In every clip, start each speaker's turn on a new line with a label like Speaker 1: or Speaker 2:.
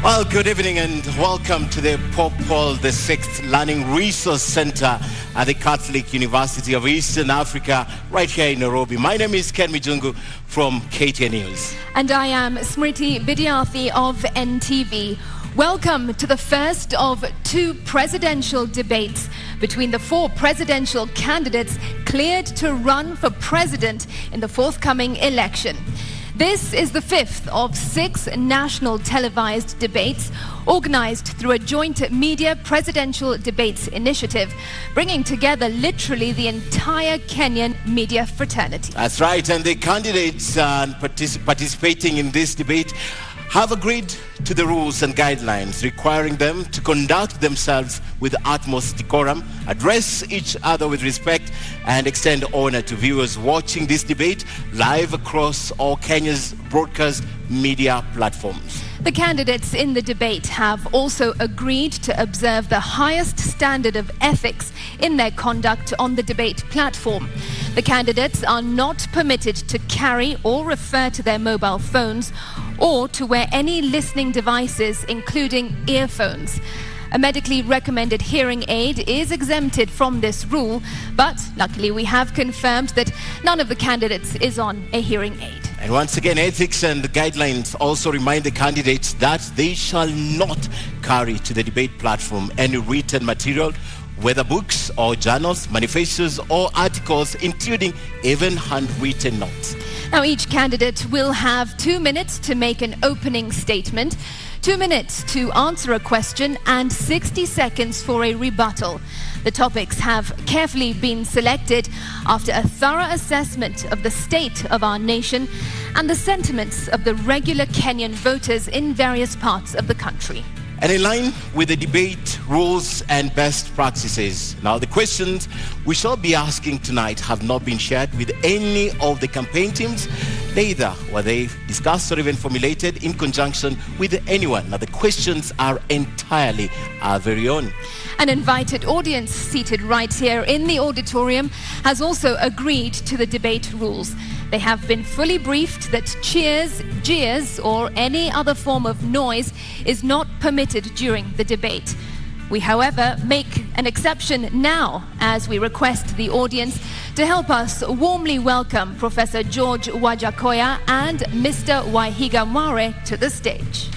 Speaker 1: Well, good evening and welcome to the Pope Paul VI Learning Resource Center at the Catholic University of Eastern Africa, right here in Nairobi. My name is Ken Mijungu from KTN News.
Speaker 2: And I am Smriti Vidyarthi of NTV. Welcome to the first of two presidential debates between the four presidential candidates cleared to run for president in the forthcoming election. This is the fifth of 6 national televised debates organized through a joint media presidential debates initiative, bringing together literally the entire Kenyan media fraternity.
Speaker 1: That's right, and the candidates participating in this debate have agreed to the rules and guidelines requiring them to conduct themselves with utmost decorum, address each other with respect, and extend honor to viewers watching this debate live across all Kenya's broadcast media platforms.
Speaker 2: The candidates in the debate have also agreed to observe the highest standard of ethics in their conduct on the debate platform. The candidates are not permitted to carry or refer to their mobile phones or to wear any listening devices, including earphones. A medically recommended hearing aid is exempted from this rule, but luckily we have confirmed that none of the candidates is on a hearing aid.
Speaker 1: And once again, ethics and guidelines also remind the candidates that they shall not carry to the debate platform any written material, whether books or journals, manifestos or articles, including even handwritten notes.
Speaker 2: Now, each candidate will have 2 minutes to make an opening statement, 2 minutes to answer a question, and 60 seconds for a rebuttal. The topics have carefully been selected after a thorough assessment of the state of our nation and the sentiments of the regular Kenyan voters in various parts of the country.
Speaker 1: And in line with the debate rules and best practices, now the questions we shall be asking tonight have not been shared with any of the campaign teams. Neither were they discussed or even formulated in conjunction with anyone. Now the questions are entirely our very own.
Speaker 2: An invited audience seated right here in the auditorium has also agreed to the debate rules. They have been fully briefed that cheers, jeers, or any other form of noise is not permitted during the debate. We, however, make an exception now as we request the audience to help us warmly welcome Professor George Wajakoya and Mr. Waihiga Mwaure to the stage.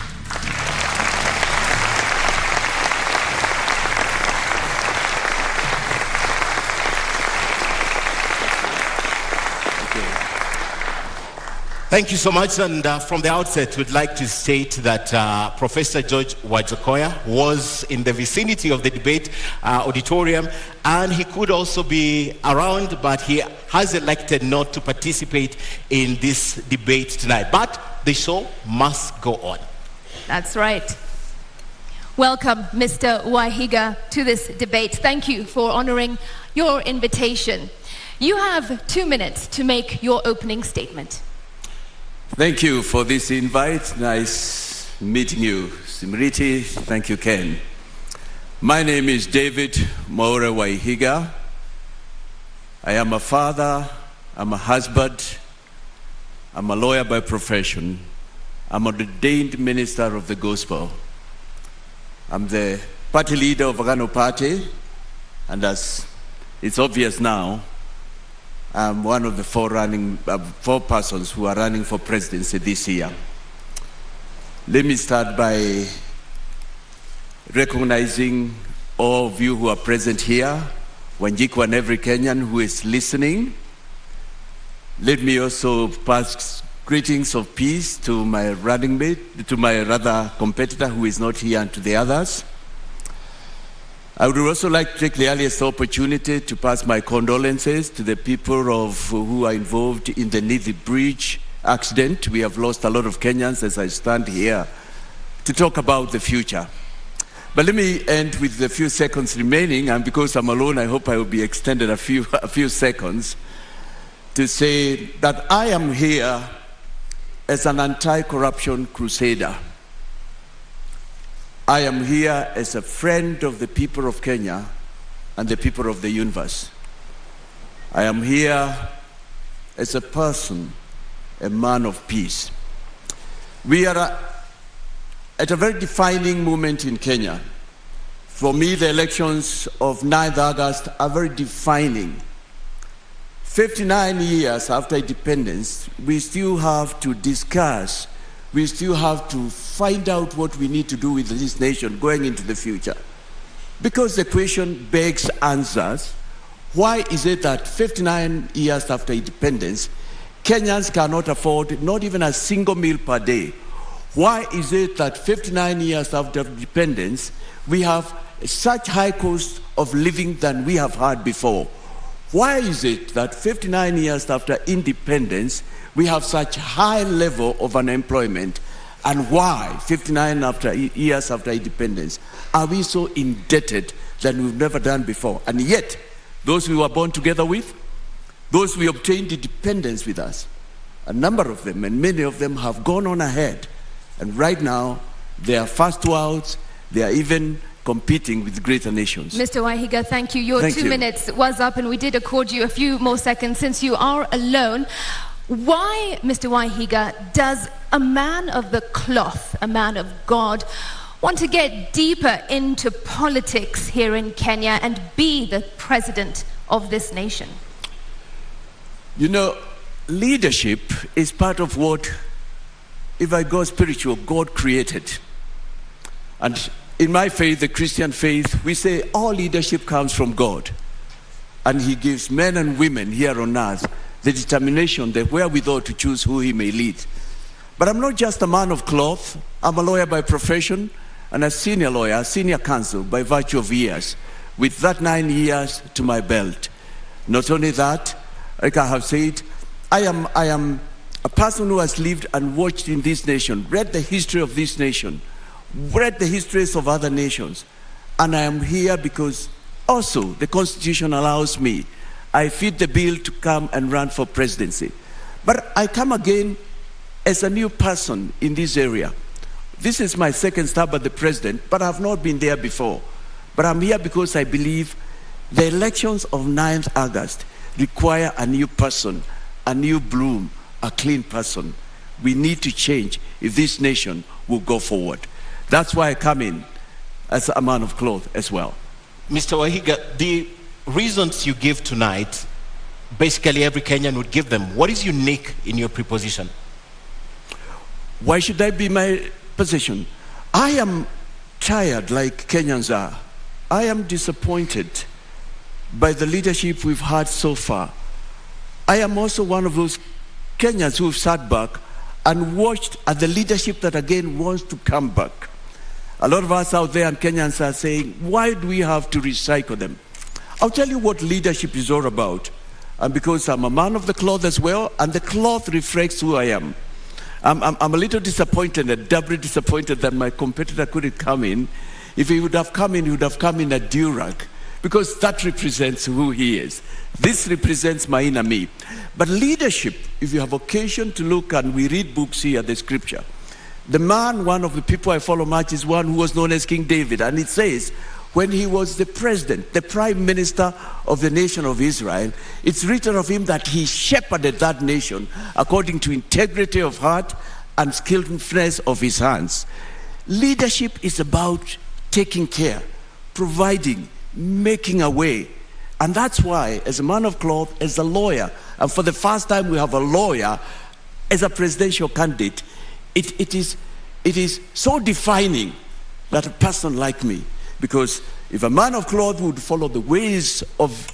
Speaker 1: Thank you so much, and from the outset we'd like to state that Professor George Wajakoya was in the vicinity of the debate auditorium, and he could also be around, but he has elected not to participate in this debate tonight. But the show must go on.
Speaker 2: That's right. Welcome, Mr. Waihiga, to this debate. Thank you for honoring your invitation. You have 2 minutes to make your opening statement.
Speaker 3: Thank you for this invite. Nice meeting you, Smriti. Thank you, Ken. My name is David Mwaure Waihiga. I am a father, I'm a husband, I'm a lawyer by profession, I'm an ordained minister of the gospel. I'm the party leader of Agano Party, and as it's obvious now, I'm one of the four persons who are running for presidency this year. Let me start by recognizing all of you who are present here, Wanjiku and every Kenyan who is listening. Let me also pass greetings of peace to my running mate, to my competitor who is not here, and to the others. I would also like to take the earliest opportunity to pass my condolences to the people who are involved in the Nithi Bridge accident. We have lost a lot of Kenyans as I stand here to talk about the future. But let me end with the few seconds remaining, and because I'm alone, I hope I will be extended a few seconds to say that I am here as an anti-corruption crusader. I am here as a friend of the people of Kenya and the people of the universe. I am here as a person, a man of peace. We are at a very defining moment in Kenya. For me, the elections of 9th August are very defining. 59 years after independence, we still have to discuss, we still have to find out what we need to do with this nation going into the future. Because the question begs answers. Why is it that 59 years after independence, Kenyans cannot afford not even a single meal per day? Why is it that 59 years after independence, we have such high cost of living than we have had before? Why is it that 59 years after independence, we have such high level of unemployment? And why, 59 years after independence, are we so indebted than we've never done before? And yet, those we were born together with, those we obtained independence with us, a number of them, and many of them have gone on ahead. And right now, they are first worlds, they are even competing with greater nations.
Speaker 2: Mr. Waihiga, thank you. Your
Speaker 3: Thank
Speaker 2: 2
Speaker 3: you.
Speaker 2: minutes was up, and we did accord you a few more seconds since you are alone. Why, Mr. Waihiga, does a man of the cloth, a man of God, want to get deeper into politics here in Kenya and be the president of this nation?
Speaker 3: You know, leadership is part of what, if I go spiritual, God created. And in my faith, the Christian faith, we say all leadership comes from God. And He gives men and women here on earth the determination, the wherewithal to choose who He may lead. But I'm not just a man of cloth. I'm a lawyer by profession and a senior lawyer, a senior counsel by virtue of years, with that 9 years to my belt. Not only that, like I have said, I am a person who has lived and watched in this nation, read the history of this nation, read the histories of other nations. And I am here because also the Constitution allows me, I fit the bill to come and run for presidency. But I come again as a new person in this area. This is my second stab at the president, but I have not been there before. But I'm here because I believe the elections of 9th August require a new person, a new bloom, a clean person. We need to change if this nation will go forward. That's why I come in as a man of cloth as well.
Speaker 1: Mr. Waihiga, the reasons you give tonight, basically every Kenyan would give them. What is unique in your proposition?
Speaker 3: Why should that be my position? I am tired, like Kenyans are. I am disappointed by the leadership we've had so far. I am also one of those Kenyans who've sat back and watched at the leadership that again wants to come back. A lot of us out there and Kenyans are saying, why do we have to recycle them? I'll tell you what leadership is all about. And because I'm a man of the cloth as well, and the cloth reflects who I am. I'm a little disappointed, and doubly disappointed that my competitor couldn't come in. If he would have come in, he would have come in a durag, because that represents who he is. This represents my inner me. But leadership, if you have occasion to look, and we read books here, the scripture, the man, one of the people I follow much, is one who was known as King David. And it says, when he was the president, the prime minister of the nation of Israel, it's written of him that he shepherded that nation according to integrity of heart and skillfulness of his hands. Leadership is about taking care, providing, making a way. And that's why, as a man of cloth, as a lawyer, and for the first time we have a lawyer as a presidential candidate, it is so defining that a person like me, because if a man of cloth would follow the ways of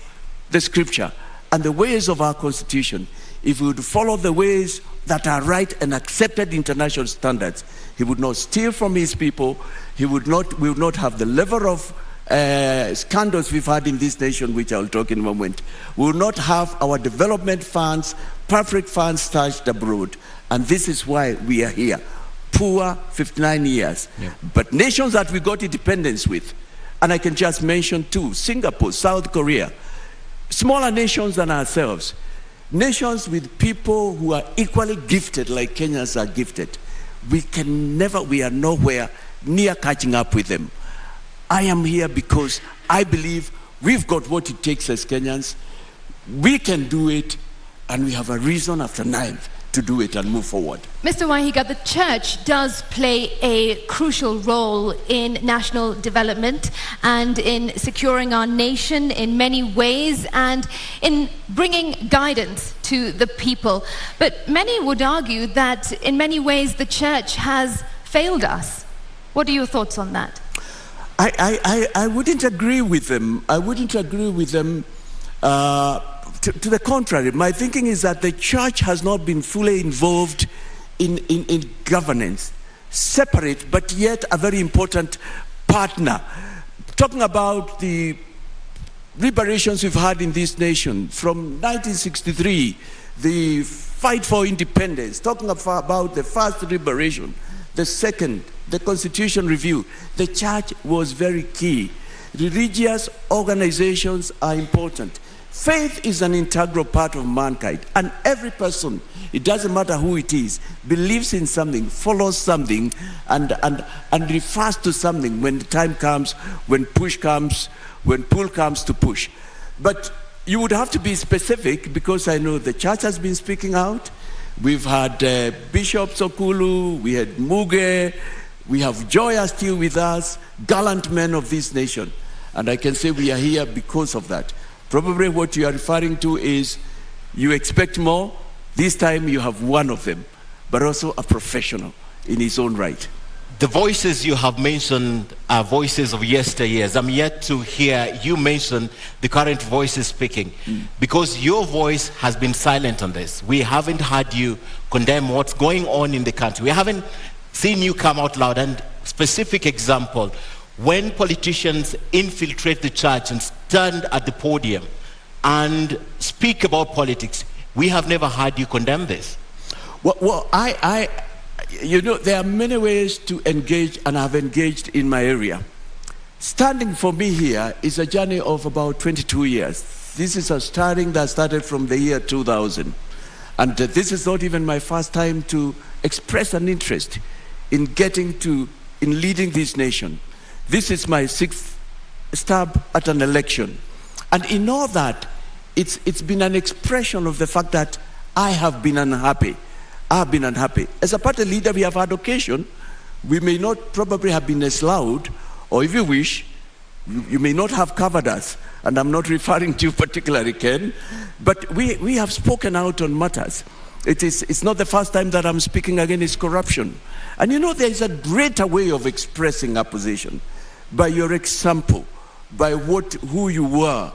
Speaker 3: the scripture and the ways of our constitution, if he would follow the ways that are right and accepted international standards, he would not steal from his people, we would not have the level of scandals we've had in this nation, which I'll talk in a moment. We will not have our development funds, perfect funds stashed abroad. And this is why we are here. Poor 59 years. Yeah. But nations that we got independence with, and I can just mention two, Singapore, South Korea, smaller nations than ourselves, nations with people who are equally gifted like Kenyans are gifted. We are nowhere near catching up with them. I am here because I believe we've got what it takes as Kenyans. We can do it, and we have a reason after 9th to do it and move forward.
Speaker 2: Mr. Waihiga, the church does play a crucial role in national development and in securing our nation in many ways and in bringing guidance to the people. But many would argue that in many ways the church has failed us. What are your thoughts on that?
Speaker 3: I wouldn't agree with them. I wouldn't agree with them. To the contrary, my thinking is that the church has not been fully involved in governance, separate but yet a very important partner. Talking about the liberations we've had in this nation from 1963, the fight for independence, talking about the first liberation, the second, the Constitution review, the church was very key. Religious organizations are important. Faith is an integral part of mankind, and every person, it doesn't matter who it is, believes in something, follows something, and refers to something when the time comes, when push comes, when pull comes to push. But you would have to be specific, because I know the church has been speaking out. We've had Bishop Sokulu, we had Muge, we have Joya still with us, gallant men of this nation. And I can say we are here because of that. Probably what you are referring to is you expect more. This time you have one of them, but also a professional in his own right.
Speaker 1: The voices you have mentioned are voices of yesteryears. I'm yet to hear you mention the current voices speaking, because your voice has been silent on this. We haven't heard you condemn what's going on in the country. We haven't seen you come out loud. And specific example, when politicians infiltrate the church and stand at the podium and speak about politics, we have never heard you condemn this.
Speaker 3: Well, you know, there are many ways to engage, and I've engaged in my area. Standing for me here is a journey of about 22 years. This is a starting that started from the year 2000. And this is not even my first time to express an interest in leading this nation. This is my sixth stab at an election. And in all that, it's been an expression of the fact that I have been unhappy. I've been unhappy. As a party leader, we have had occasion. We may not probably have been as loud, or if you wish, you may not have covered us. And I'm not referring to you particularly, Ken, but we have spoken out on matters. It's not the first time that I'm speaking against corruption. And you know, there is a greater way of expressing opposition. By your example, by who you were.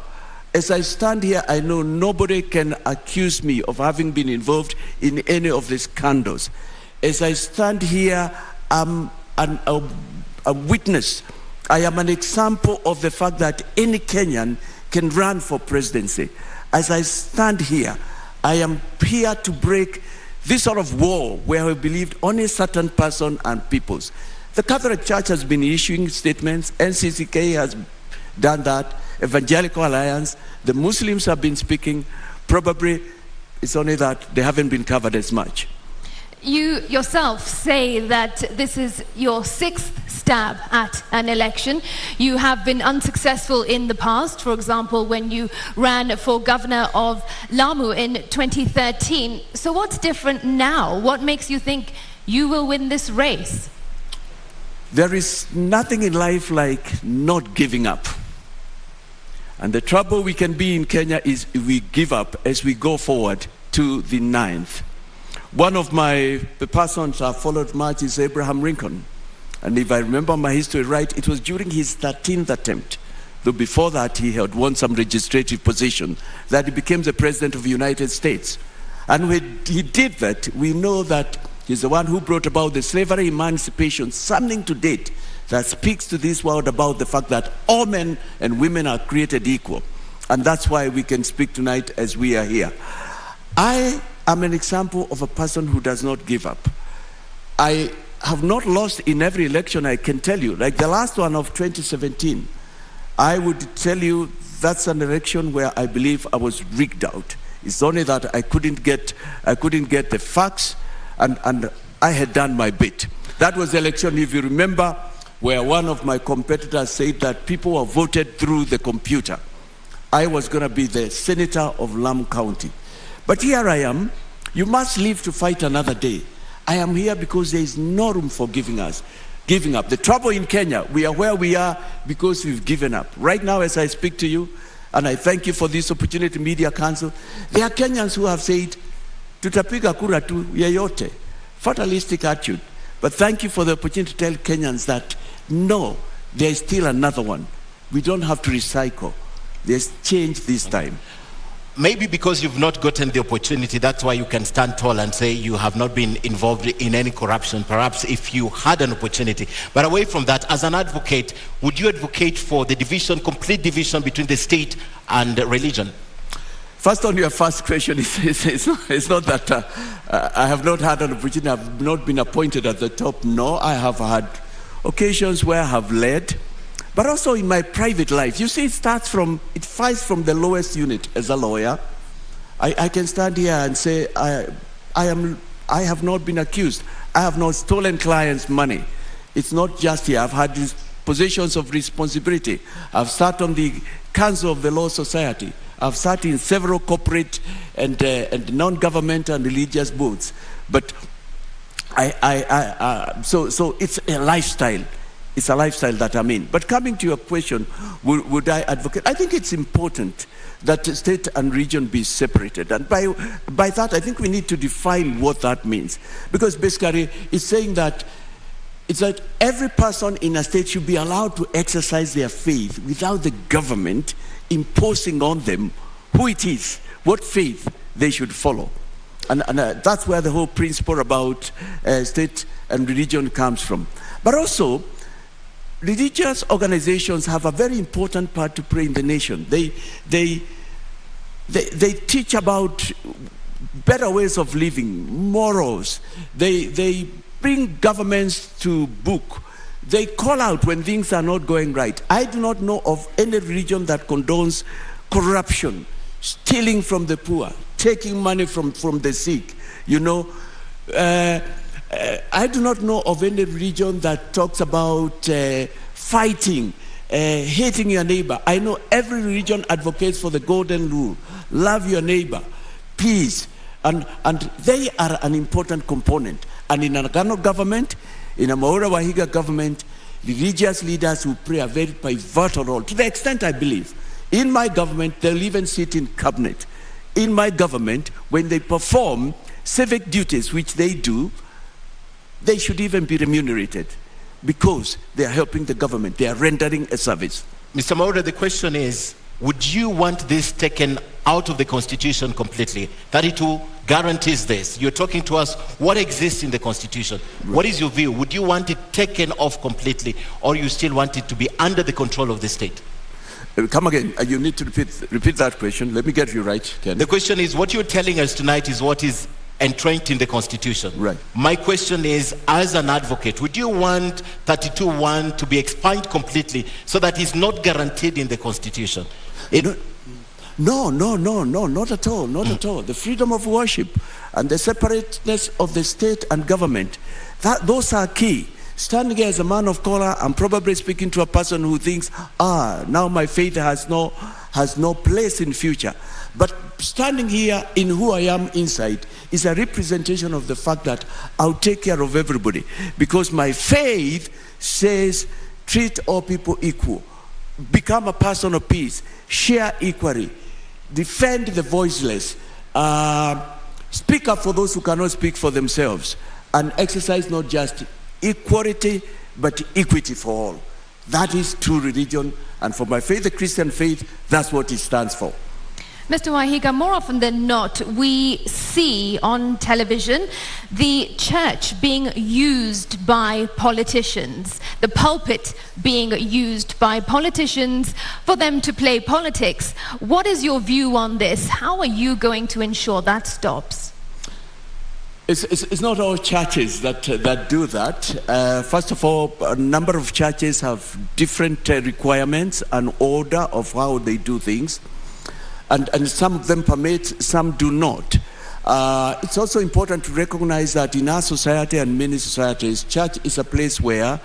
Speaker 3: As I stand here, I know nobody can accuse me of having been involved in any of these scandals. As I stand here, I'm a witness. I am an example of the fact that any Kenyan can run for presidency. As I stand here, I am here to break this sort of wall where we believed only certain person and peoples. The Catholic Church has been issuing statements. NCCK has done that. Evangelical Alliance. The Muslims have been speaking. Probably it's only that they haven't been covered as much.
Speaker 2: You yourself say that this is your sixth stab at an election. You have been unsuccessful in the past, for example, when you ran for governor of Lamu in 2013. So what's different now? What makes you think you will win this race?
Speaker 3: There is nothing in life like not giving up. And the trouble we can be in Kenya is we give up as we go forward to the 9th. One of the persons I followed much is Abraham Lincoln. And if I remember my history right, it was during his 13th attempt, though before that he had won some legislative position, that he became the President of the United States. And when he did that, we know that he's the one who brought about the slavery emancipation, something to date that speaks to this world about the fact that all men and women are created equal. And that's why we can speak tonight as we are here. I am an example of a person who does not give up. I have not lost in every election, I can tell you. Like the last one of 2017, I would tell you that's an election where I believe I was rigged out. It's only that I couldn't get the facts, and I had done my bit. That was the election, if you remember, where one of my competitors said that people were voted through the computer. I was going to be the senator of Lamu County. But here I am. You must live to fight another day. I am here because there is no room for giving up. The trouble in Kenya, we are where we are because we've given up. Right now, as I speak to you, and I thank you for this opportunity, Media Council, there are Kenyans who have said, tutapiga kura tu yeyote, fatalistic attitude. But thank you for the opportunity to tell Kenyans that, no, there is still another one. We don't have to recycle. There's change this time.
Speaker 1: Maybe because you've not gotten the opportunity, that's why you can stand tall and say you have not been involved in any corruption, perhaps if you had an opportunity. But away from that, as an advocate, would you advocate for the division, complete division between the state and religion?
Speaker 3: First, on your first question, it's not that I have not had an opportunity, I have not been appointed at the top. No, I have had occasions where I have led, but also in my private life. You see, it fights from the lowest unit. As a lawyer, I can stand here and say, I have not been accused. I have not stolen clients' money. It's not just here. I've had these positions of responsibility. I've sat on the Council of the Law Society. I've sat in several corporate and non-government and religious boards. But so it's a lifestyle. It's a lifestyle that I'm in. But coming to your question, would I advocate? I think it's important that state and region be separated. And by that, I think we need to define what that means. Because basically, it's saying that every person in a state should be allowed to exercise their faith without the government imposing on them who it is, what faith they should follow. And that's where the whole principle about state and religion comes from. But also, religious organizations have a very important part to play in the nation. They teach about better ways of living, morals. They bring governments to book. They call out when things are not going right. I do not know of any religion that condones corruption, stealing from the poor, taking money from the sick. You know, I do not know of any religion that talks about fighting, hating your neighbor. I know every religion advocates for the golden rule: love your neighbor, peace, and they are an important component. And in a Ghana government, in a I Waihiga government, religious leaders will play a very pivotal role. To the extent I believe, in my government, they'll even sit in cabinet. In my government, when they perform civic duties, which they do, they should even be remunerated because they are helping the government. They are rendering a service.
Speaker 1: Mr. Mwaure, the question is, would you want this taken out of the Constitution completely? 32 guarantees this. You're talking to us what exists in the Constitution. Right. What is your view? Would you want it taken off completely, or you still want it to be under the control of the state?
Speaker 3: Come again. You need to repeat that question. Let me get you right, Ken.
Speaker 1: The question is, what you're telling us tonight is what is entrenched in the Constitution. Right. My question is, as an advocate, would you want 32(1) to be expunged completely so that it's not guaranteed in the Constitution?
Speaker 3: No, not at all, not at all. The freedom of worship and the separateness of the state and government, those are key. Standing here as a man of color, I'm probably speaking to a person who thinks, now my faith has no place in future. But standing here in who I am inside is a representation of the fact that I'll take care of everybody. Because my faith says, treat all people equal. Become a person of peace. Share equally. Defend the voiceless. Speak up for those who cannot speak for themselves. And exercise not just equality, but equity for all. That is true religion. And for my faith, the Christian faith, that's what it stands for.
Speaker 2: Mr. Waihiga, more often than not, we see on television the church being used by politicians, the pulpit being used by politicians for them to play politics. What is your view on this? How are you going to ensure that stops?
Speaker 3: It's not all churches that do that. First of all, a number of churches have different requirements and order of how they do things. And some of them permit, some do not. It's also important to recognize that in our society and many societies, church is a place where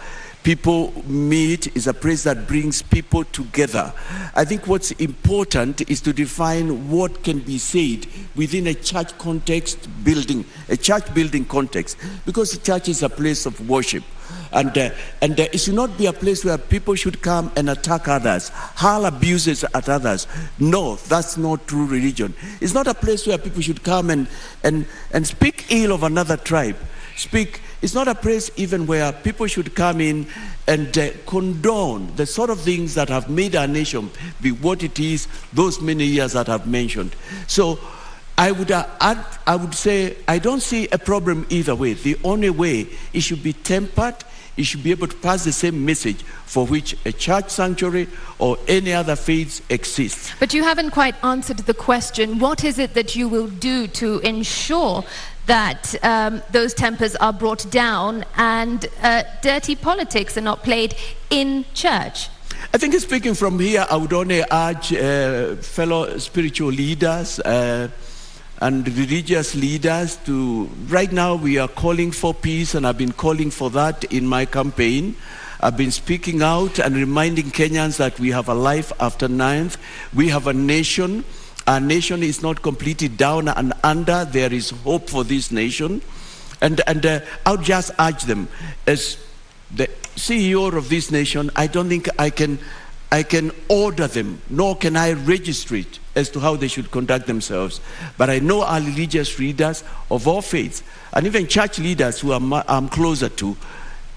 Speaker 3: people meet, is a place that brings people together. I think what's important is to define what can be said within a church context building, a church building context, because the church is a place of worship. And it should not be a place where people should come and attack others, hurl abuses at others. No, that's not true religion. It's not a place where people should come and speak ill of another tribe. It's not a place even where people should come in and condone the sort of things that have made our nation be what it is those many years that I've mentioned. So I would say I don't see a problem either way. The only way, it should be tempered. It should be able to pass the same message for which a church sanctuary or any other faiths exists.
Speaker 2: But you haven't quite answered the question. What is it that you will do to ensure that those tempers are brought down and dirty politics are not played in church?
Speaker 3: I think speaking from here, I would only urge fellow spiritual leaders and religious leaders to, right now we are calling for peace, and I've been calling for that in my campaign. I've been speaking out and reminding Kenyans that we have a life after 9th. We have a nation. Our nation is not completely down and under. There is hope for this nation. And I would just urge them, as the CEO of this nation, I don't think I can order them, nor can I register it as to how they should conduct themselves. But I know our religious leaders of all faiths, and even church leaders who I'm closer to,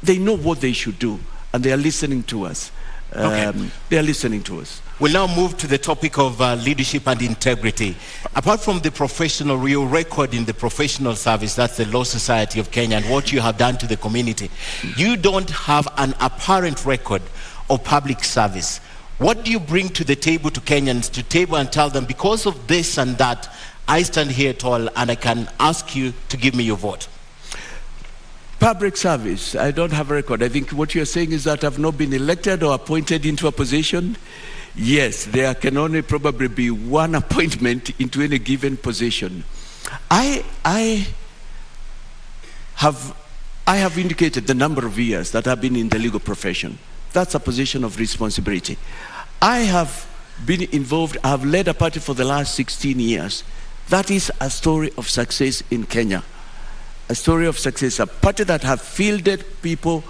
Speaker 3: they know what they should do, and they are listening to us. They are listening to us.
Speaker 1: We'll now move to the topic of leadership and integrity. Apart from the professional, your record in the professional service, that's the Law Society of Kenya, and what you have done to the community, you don't have an apparent record of public service. What do you bring to the table to Kenyans, to table and tell them, because of this and that, I stand here tall and I can ask you to give me your vote?
Speaker 3: Public service, I don't have a record. I think what you're saying is that I've not been elected or appointed into a position. Yes, there can only probably be one appointment into any given position. I have indicated the number of years that I've been in the legal profession. That's a position of responsibility. I have been involved, I have led a party for the last 16 years. That is a story of success in Kenya. A story of success, a party that has fielded people,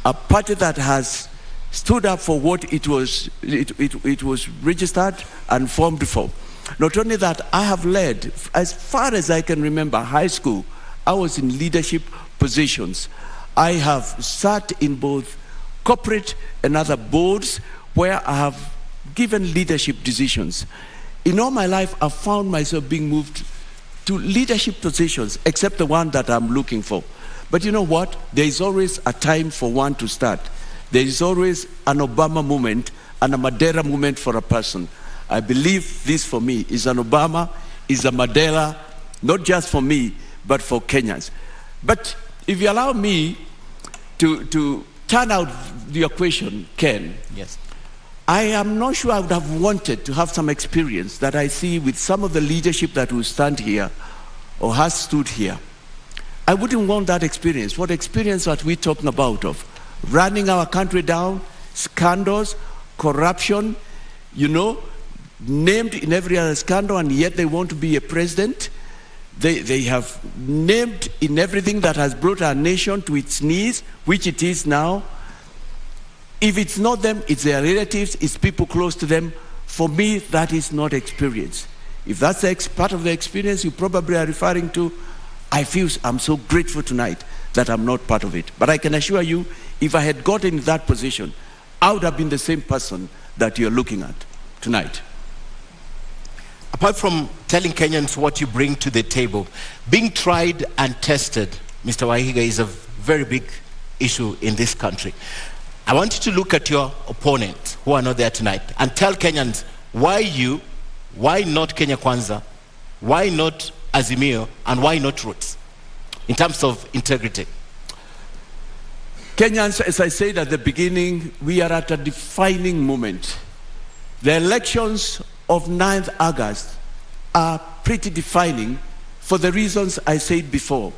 Speaker 3: a party that has stood up for what it was registered and formed for. Not only that, I have led, as far as I can remember, high school, I was in leadership positions. I have sat in both corporate and other boards where I have given leadership decisions. In all my life, I've found myself being moved to leadership positions, except the one that I'm looking for. But you know what? There is always a time for one to start. There is always an Obama moment and a Mandela moment for a person. I believe this for me is an Obama, is a Mandela, not just for me, but for Kenyans. But if you allow me to turn out your question, Ken.
Speaker 1: Yes.
Speaker 3: I am not sure I would have wanted to have some experience that I see with some of the leadership that will stand here or has stood here. I wouldn't want that experience. What experience are we talking about of? Running our country down, scandals, corruption, named in every other scandal, and yet they want to be a president. They have named in everything that has brought our nation to its knees, which it is now. If it's not them, it's their relatives, it's people close to them. For me, that is not experience. If that's part of the experience you probably are referring to, I'm so grateful tonight that I'm not part of it. But I can assure you, if I had gotten in that position, I would have been the same person that you're looking at tonight.
Speaker 1: Apart from telling Kenyans what you bring to the table, being tried and tested, Mr. Waihiga, is a very big issue in this country. I want you to look at your opponents who are not there tonight and tell Kenyans why you, why not Kenya Kwanza, why not Azimio, and why not Roots in terms of integrity.
Speaker 3: Kenyans, as I said at the beginning, we are at a defining moment. The elections of 9th August are pretty defining for the reasons I said before.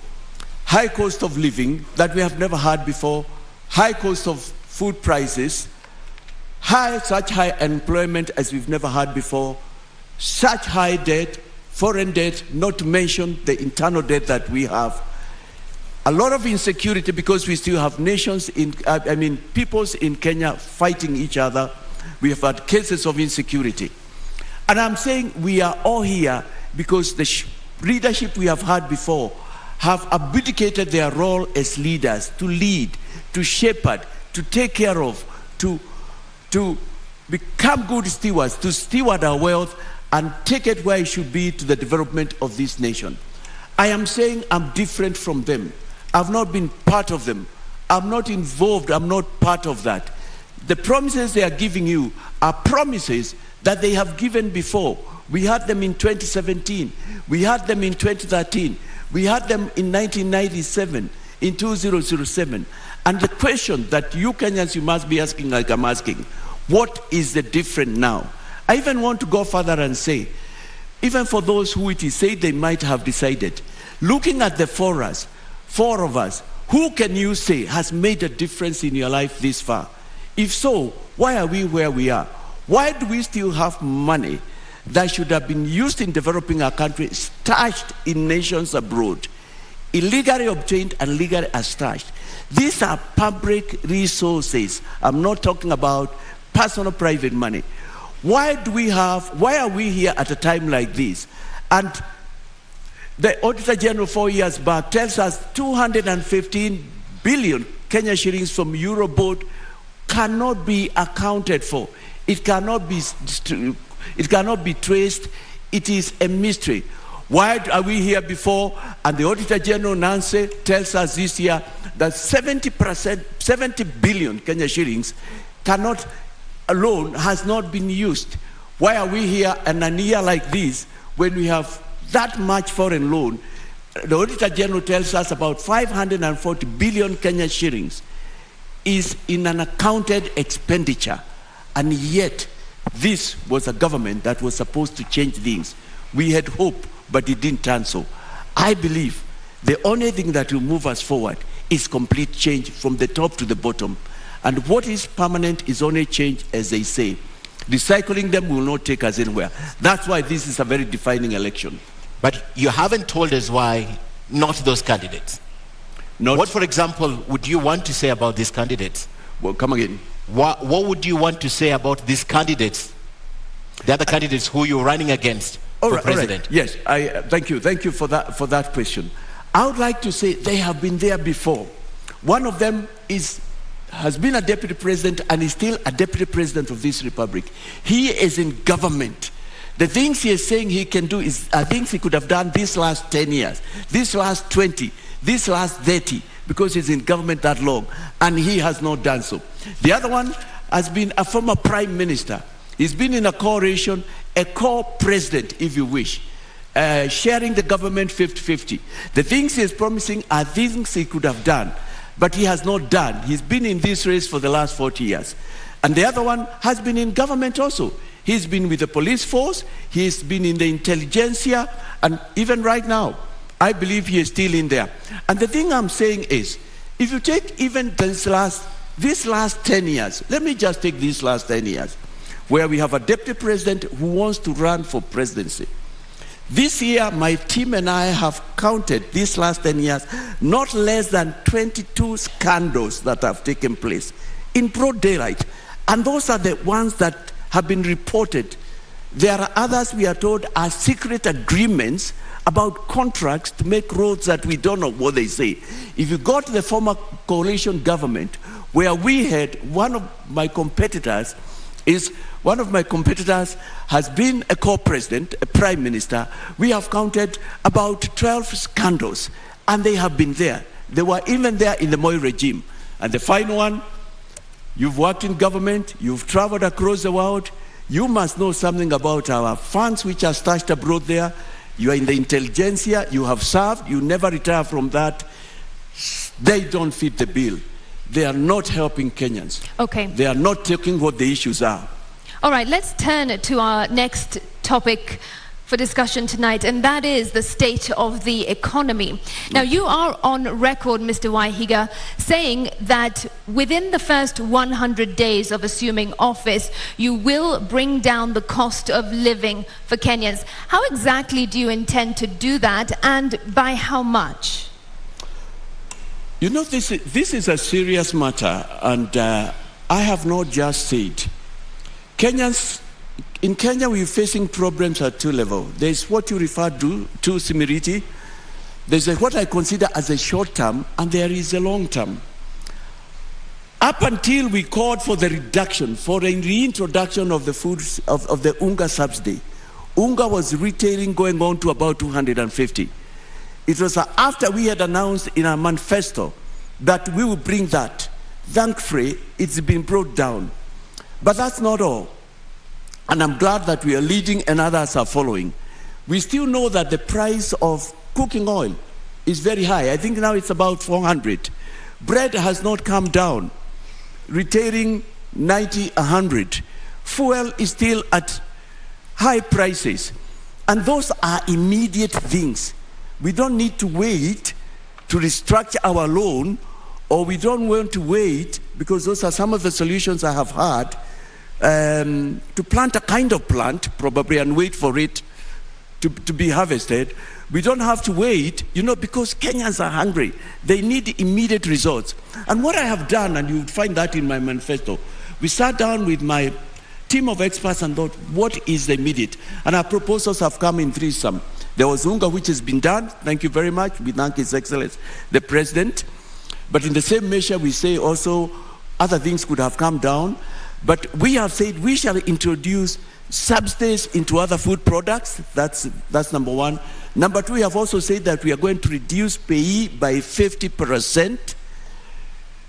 Speaker 3: High cost of living that we have never had before, high cost of food prices, such high unemployment as we've never had before, such high debt, foreign debt, not to mention the internal debt that we have. A lot of insecurity because we still have peoples in Kenya fighting each other. We have had cases of insecurity. And I'm saying we are all here because the leadership we have had before have abdicated their role as leaders to lead, to shepherd, to take care of, to become good stewards, to steward our wealth and take it where it should be to the development of this nation. I am saying I'm different from them. I've not been part of them. I'm not involved. I'm not part of that. The promises they are giving you are promises that they have given before. We had them in 2017. We had them in 2013. We had them in 1997, in 2007. And the question that you Kenyans, you must be asking, like I'm asking, what is the difference now? I even want to go further and say, even for those who it is said they might have decided, looking at the four of us, who can you say has made a difference in your life this far? If so, why are we where we are? Why do we still have money that should have been used in developing our country, stashed in nations abroad, illegally obtained and legally stashed? These are public resources. I'm not talking about personal private money. Why are we here at a time like this? And the Auditor General 4 years back tells us 215 billion Kenya shillings from Eurobond cannot be accounted for. It cannot be traced. It is a mystery. Why are we here before? And the Auditor General Nancy tells us this year that 70 billion Kenya shillings alone has not been used. Why are we here in a year like this when we have that much foreign loan? The Auditor General tells us about 540 billion Kenya shillings is in an accounted expenditure. And yet, this was a government that was supposed to change things. We had hope, but it didn't turn so. I believe the only thing that will move us forward is complete change from the top to the bottom. And what is permanent is only change, as they say. Recycling them will not take us anywhere. That's why this is a very defining election.
Speaker 1: But you haven't told us why not those candidates. What, for example, would you want to say about these candidates?
Speaker 3: Well, come again.
Speaker 1: What would you want to say about these candidates, the other candidates who you're running against for president?
Speaker 3: Yes, thank you. Thank you for that question. I would like to say they have been there before. One of them has been a deputy president and is still a deputy president of this republic. He is in government. The things he is saying he can do are things he could have done these last 10 years, this last 20, this last 30, because he's in government that long, and he has not done so. The other one has been a former prime minister. He's been in a coalition, a co-president, if you wish, sharing the government 50-50. The things he is promising are things he could have done, but he has not done. He's been in this race for the last 40 years. And the other one has been in government also. He's been with the police force, he's been in the intelligentsia, and even right now, I believe he is still in there. And the thing I'm saying is, if you take even this last 10 years, let me just take these last 10 years, where we have a deputy president who wants to run for presidency. This year, my team and I have counted these last 10 years, not less than 22 scandals that have taken place in broad daylight. And those are the ones that have been reported. There are others, we are told, are secret agreements about contracts to make roads that we don't know what they say. If you go to the former coalition government, where we had one of my competitors has been a co-president, a prime minister. We have counted about 12 scandals, and they have been there. They were even there in the Moi regime. And the final one, you've worked in government, you've traveled across the world, you must know something about our funds which are stashed abroad there. You are in the intelligentsia, you have served, you never retire from that. They don't fit the bill. They are not helping Kenyans.
Speaker 2: Okay.
Speaker 3: They are not taking what the issues are.
Speaker 2: All right, let's turn to our next topic for discussion tonight, and that is the state of the economy. Now, you are on record, Mr. Waihiga, saying that within the first 100 days of assuming office, you will bring down the cost of living for Kenyans. How exactly do you intend to do that, and by how much?
Speaker 3: You know, this is a serious matter, and I have not just said. Kenyans, in Kenya, we're facing problems at two levels. There's what you refer to Simiriti. There's what I consider as a short term, and there is a long term. Up until we called for the reduction, for a reintroduction of the foods of the Unga subsidy, Unga was retailing going on to about 250. It was after we had announced in our manifesto that we would bring that. Thankfully, it's been brought down. But that's not all. And I'm glad that we are leading and others are following. We still know that the price of cooking oil is very high. I think now it's about 400. Bread has not come down, retailing 90, 100. Fuel is still at high prices. And those are immediate things. We don't need to wait to restructure our loan, or we don't want to wait, because those are some of the solutions I have had, to plant a kind of plant, probably, and wait for it to be harvested. We don't have to wait, because Kenyans are hungry. They need immediate results. And what I have done, and you find that in my manifesto, we sat down with my team of experts and thought, what is the immediate? And our proposals have come in threesome. There was Unga, which has been done. Thank you very much. We thank His Excellency, the President. But in the same measure, we say also other things could have come down. But we have said we shall introduce subsidies into other food products. That's number one. Number two, we have also said that we are going to reduce pay by 50%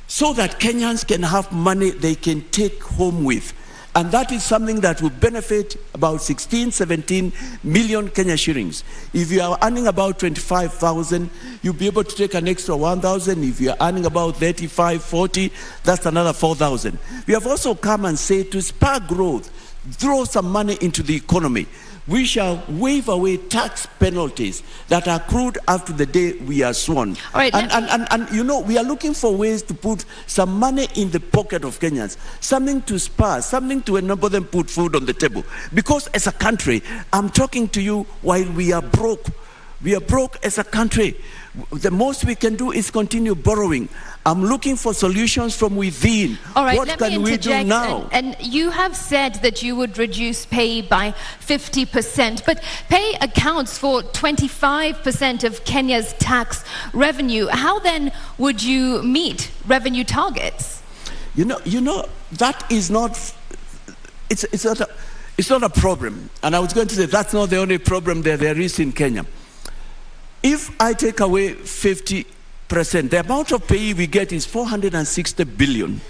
Speaker 3: so that Kenyans can have money they can take home with. And that is something that will benefit about 16, 17 million Kenya shillings. If you are earning about 25,000, you'll be able to take an extra 1,000. If you are earning about 35, 40, that's another 4,000. We have also come and said to spur growth, throw some money into the economy. We shall waive away tax penalties that are accrued after the day we are sworn.
Speaker 2: All right,
Speaker 3: and we are looking for ways to put some money in the pocket of Kenyans, something to spur, something to enable them put food on the table. Because as a country, I'm talking to you while we are broke. We are broke as a country. The most we can do is continue borrowing. I'm looking for solutions from within.
Speaker 2: All right,
Speaker 3: what can we do now?
Speaker 2: And you have said that you would reduce pay by 50%, but pay accounts for 25% of Kenya's tax revenue. How then would you meet revenue targets?
Speaker 3: That is not. It's not a problem. And I was going to say that's not the only problem there is in Kenya. If I take away 50%, the amount of pay we get is 460 billion.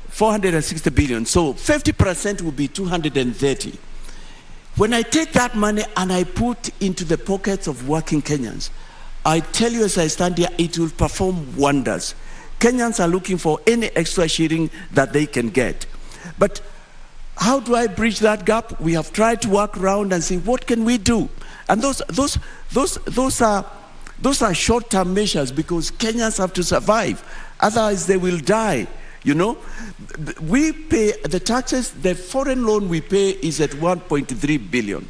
Speaker 3: 460 billion. So 50% will be 230. When I take that money and I put into the pockets of working Kenyans, I tell you as I stand here, it will perform wonders. Kenyans are looking for any extra shilling that they can get. But how do I bridge that gap? We have tried to work around and see what can we do. And those are short-term measures because Kenyans have to survive. Otherwise, they will die. We pay the taxes. The foreign loan we pay is at 1.3 billion,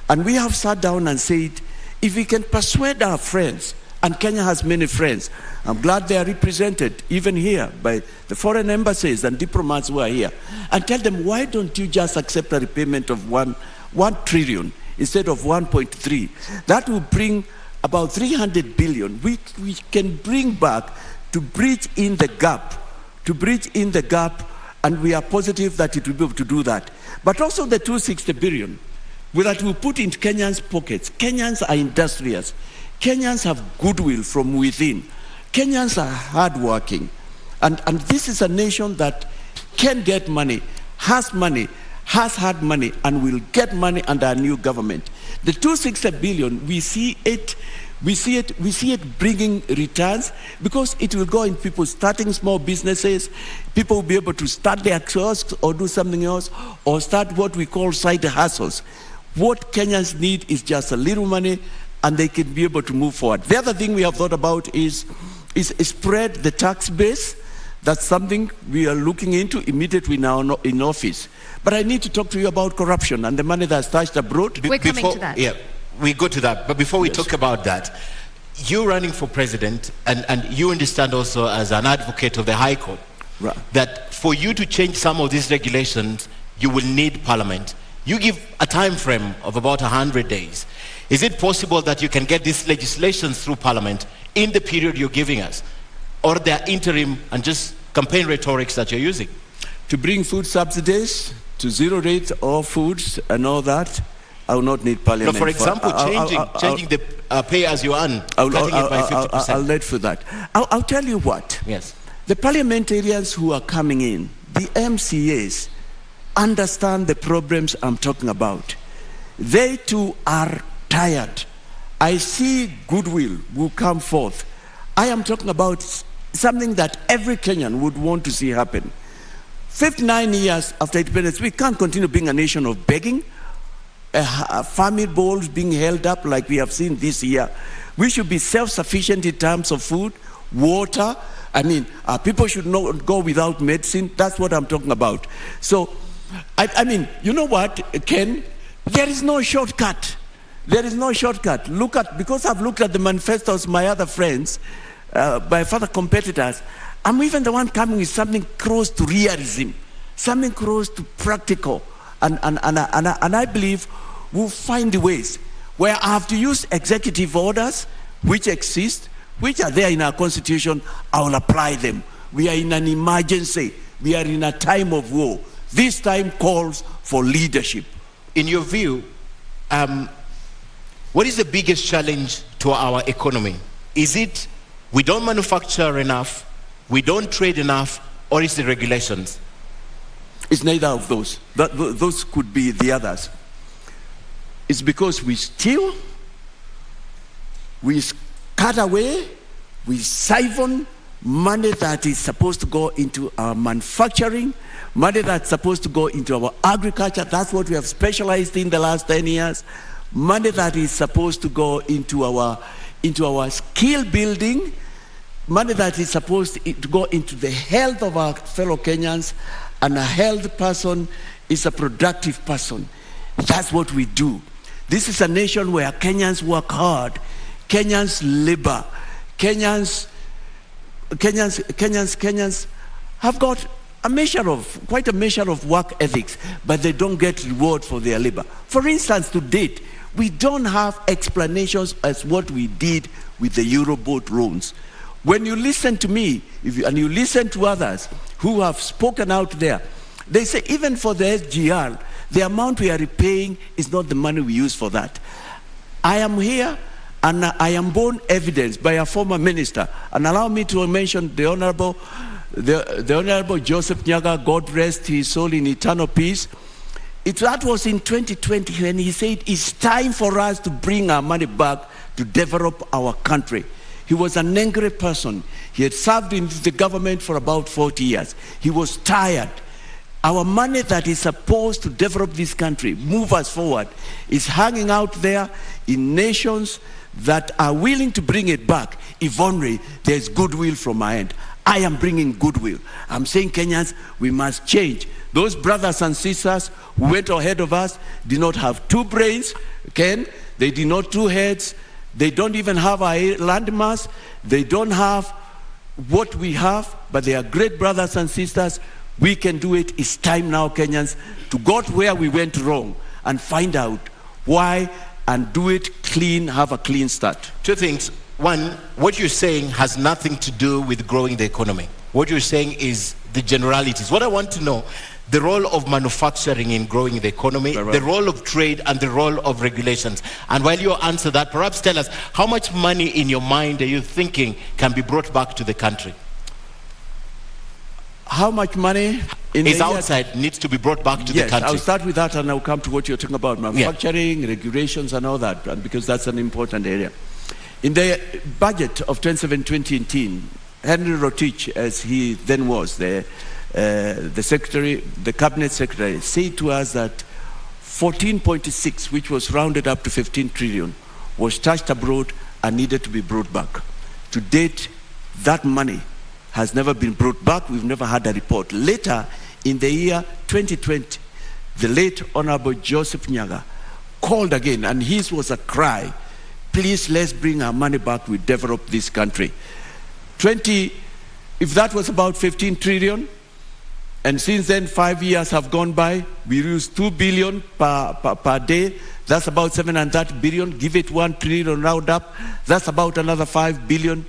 Speaker 3: and we have sat down and said, if we can persuade our friends, and Kenya has many friends. I'm glad they are represented even here by the foreign embassies and diplomats who are here, and tell them, why don't you just accept a repayment of 1 trillion instead of 1.3? That will bring about 300 billion. We can bring back to bridge in the gap, and we are positive that it will be able to do that. But also the 260 billion, that we put into Kenyans' pockets. Kenyans are industrious. Kenyans have goodwill from within. Kenyans are hardworking. And this is a nation that can get money, has had money, and will get money under a new government. The 260 billion, we see it bringing returns because it will go in people starting small businesses. People will be able to start their kiosks or do something else, or start what we call side hustles. What Kenyans need is just a little money, and they can be able to move forward. The other thing we have thought about is spread the tax base. That's something we are looking into immediately now in office. But I need to talk to you about corruption and the money that's stashed abroad.
Speaker 2: We're coming to that.
Speaker 1: Yeah, we go to that. But before we talk about that, you're running for president, and you understand also as an advocate of the High Court,
Speaker 3: right,
Speaker 1: that for you to change some of these regulations, you will need Parliament. You give a time frame of about 100 days. Is it possible that you can get these legislations through Parliament in the period you're giving us? Or they're interim and just campaign rhetorics that you're using?
Speaker 3: To bring food subsidies to zero rate of foods and all that, I will not need Parliament.
Speaker 1: No, for example, changing the pay as you earn, cutting it by 50%.
Speaker 3: I'll let for that. I'll tell you what.
Speaker 1: Yes.
Speaker 3: The parliamentarians who are coming in, the MCAs, understand the problems I'm talking about. They too are tired. I see goodwill will come forth. I am talking about something that every Kenyan would want to see happen. 59 years after independence, we can't continue being a nation of begging, family bowls being held up like we have seen this year. We should be self-sufficient in terms of food, water. I mean, people should not go without medicine. That's what I'm talking about. So, I mean, you know what, Ken? There is no shortcut. There is no shortcut. Because I've looked at the manifestos of my other friends, my further competitors, I'm even the one coming with something close to realism, something close to practical. And I believe we'll find ways where I have to use executive orders which exist, which are there in our constitution. I will apply them. We are in an emergency. We are in a time of war. This time calls for leadership.
Speaker 1: In your view, what is the biggest challenge to our economy? Is it we don't manufacture enough, we don't trade enough, or is it regulations?
Speaker 3: It's neither of those. Those could be the others. It's because we steal, we cut away, we siphon money that is supposed to go into our manufacturing, money that's supposed to go into our agriculture. That's what we have specialized in the last 10 years. Money that is supposed to go into our skill building, money that is supposed to go into the health of our fellow Kenyans. And a healthy person is a productive person. That's what we do. This is a nation where Kenyans work hard, Kenyans labor, Kenyans have got quite a measure of work ethics, but they don't get reward for their labor. For instance, to date, we don't have explanations as what we did with the Euroboat loans. When you listen to me, and you listen to others who have spoken out there, they say even for the SGR, the amount we are repaying is not the money we use for that. I am here, and I am borne evidence by a former minister, and allow me to mention the Honorable Joseph Nyaga, God rest his soul in eternal peace. That was in 2020 when he said it's time for us to bring our money back to develop our country. He was an angry person. He had served in the government for about 40 years. He was tired. Our money that is supposed to develop this country, move us forward, is hanging out there in nations that are willing to bring it back if only there's goodwill from my end. I am bringing goodwill. I'm saying, Kenyans, we must change. Those brothers and sisters who went ahead of us did not have two brains, Ken. They did not two heads. They don't even have a landmass. They don't have what we have, but they are great brothers and sisters. We can do it. It's time now, Kenyans, to go to where we went wrong and find out why and do it clean, have a clean start.
Speaker 1: Two things. One, what you're saying has nothing to do with growing the economy. What you're saying is the generalities. What I want to know, the role of manufacturing in growing the economy, the role of trade, and the role of regulations. And while you answer that, perhaps tell us, how much money in your mind are you thinking can be brought back to the country?
Speaker 3: How much money
Speaker 1: is outside needs to be brought back to the country?
Speaker 3: I'll start with that and I'll come to what you're talking about, manufacturing, regulations and all that, because that's an important area. In the budget of 2017-2018, Henry Rotich, as he then was, the cabinet secretary, said to us that 14.6, which was rounded up to 15 trillion, was stashed abroad and needed to be brought back. To date, that money has never been brought back. We've never had a report. Later, in the year 2020, the late Honorable Joseph Nyaga called again, and his was a cry, please, let's bring our money back, we develop this country. If that was about 15 trillion, and since then 5 years have gone by, we use 2 billion per day, that's about 730 billion, give it 1 trillion round up, that's about another 5 billion.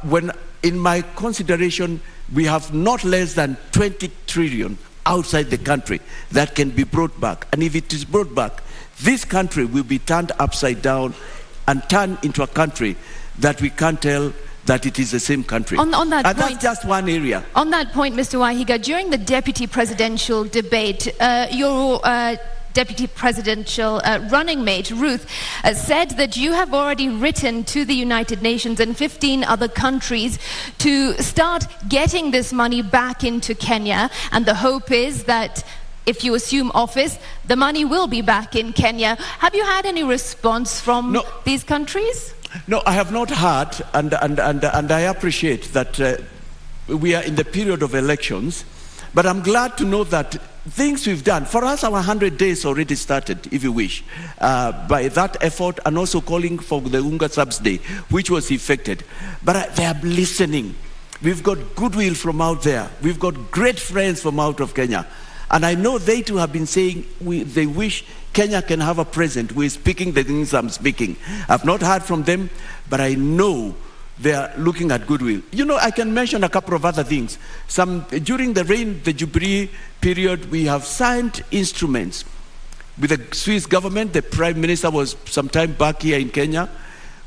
Speaker 3: When in my consideration, we have not less than 20 trillion outside the country that can be brought back. And if it is brought back, this country will be turned upside down and turned into a country that we can't tell that it is the same country.
Speaker 2: On that
Speaker 3: and
Speaker 2: point,
Speaker 3: that's just one area.
Speaker 2: On that point, Mr. Waihiga, during the deputy presidential debate, your deputy presidential running mate, Ruth, said that you have already written to the United Nations and 15 other countries to start getting this money back into Kenya, and the hope is that if you assume office, the money will be back in Kenya. Have you had any response from these countries?
Speaker 3: No, I have not heard, and I appreciate that we are in the period of elections, but I'm glad to know that things we've done, for us our 100 days already started, if you wish, by that effort, and also calling for the Unga Subsidy, which was effected. But they are listening. We've got goodwill from out there. We've got great friends from out of Kenya. And I know they too have been saying they wish Kenya can have a president who is speaking the things I'm speaking. I've not heard from them, but I know they are looking at goodwill. You know, I can mention a couple of other things. During the Jubilee period, we have signed instruments with the Swiss government. The Prime Minister was sometime back here in Kenya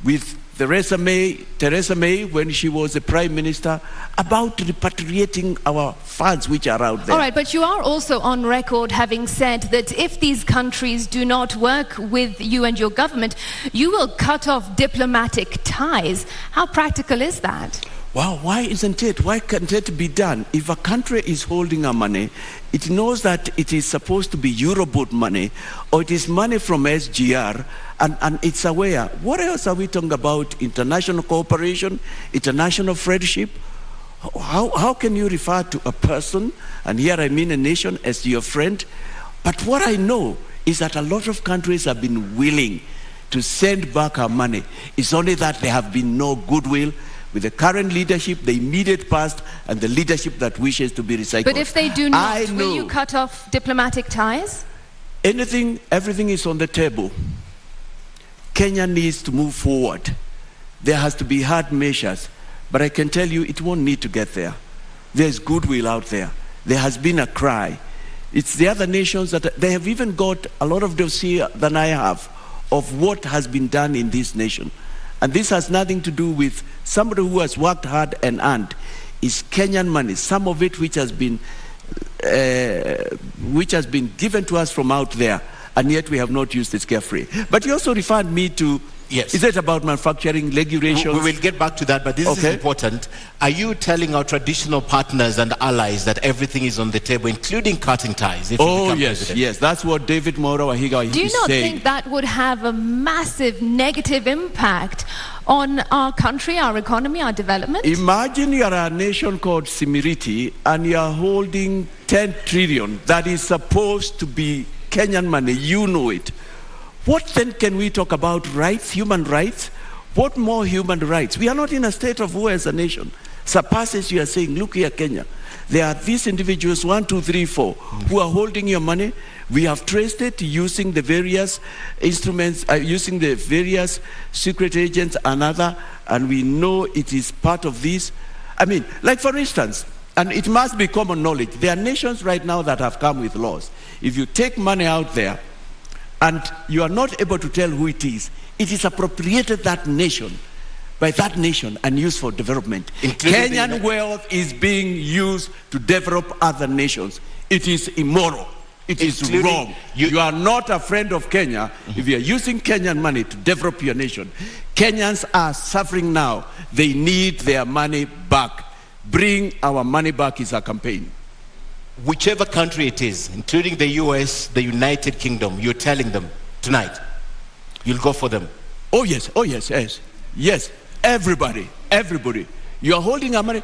Speaker 3: with Theresa May, when she was the Prime Minister, about repatriating our funds which are out there.
Speaker 2: All right, but you are also on record having said that if these countries do not work with you and your government, you will cut off diplomatic ties. How practical is that?
Speaker 3: Wow, why isn't it? Why can't it be done? If a country is holding our money, it knows that it is supposed to be Eurobond money, or it is money from SGR, and it's aware. What else are we talking about? International cooperation, international friendship? How can you refer to a person, and here I mean a nation, as your friend? But what I know is that a lot of countries have been willing to send back our money. It's only that there have been no goodwill with the current leadership, the immediate past, and the leadership that wishes to be recycled.
Speaker 2: But if they do not, will you cut off diplomatic ties?
Speaker 3: Everything is on the table. Kenya needs to move forward. There has to be hard measures, but I can tell you it won't need to get there. There's goodwill out there. There has been a cry. It's the other nations that they have even got a lot of dossier than I have of what has been done in this nation. And this has nothing to do with somebody who has worked hard and earned. It's Kenyan money, some of it which has been given to us from out there, and yet we have not used it carefully. But you also referred me to,
Speaker 1: yes,
Speaker 3: is it about manufacturing regulations?
Speaker 1: We will get back to that, but this is important. Are you telling our traditional partners and allies that everything is on the table, including cutting ties?
Speaker 3: Yes, that's what David Mwaure is saying.
Speaker 2: Do you not think that would have a massive negative impact on our country, our economy, our development?
Speaker 3: Imagine you are a nation called Simiriti and you are holding 10 trillion that is supposed to be Kenyan money. You know it. What then can we talk about? Rights, human rights? What more human rights? We are not in a state of war as a nation. Surpasses you are saying, look here, Kenya. There are these individuals, 1, 2, 3, 4, who are holding your money. We have traced it using the various instruments, using the various secret agents and other, and we know it is part of this. I mean, like for instance, and it must be common knowledge, there are nations right now that have come with laws. If you take money out there, and you are not able to tell who it is appropriated that nation, by that nation, and used for development. Kenyan wealth is being used to develop other nations. It is immoral. It is wrong. You are not a friend of Kenya if you are using Kenyan money to develop your nation. Kenyans are suffering now. They need their money back. Bring our money back is our campaign.
Speaker 1: Whichever country it is, including the US, the United Kingdom, you're telling them tonight, you'll go for them.
Speaker 3: Oh yes. Everybody. You are holding our money.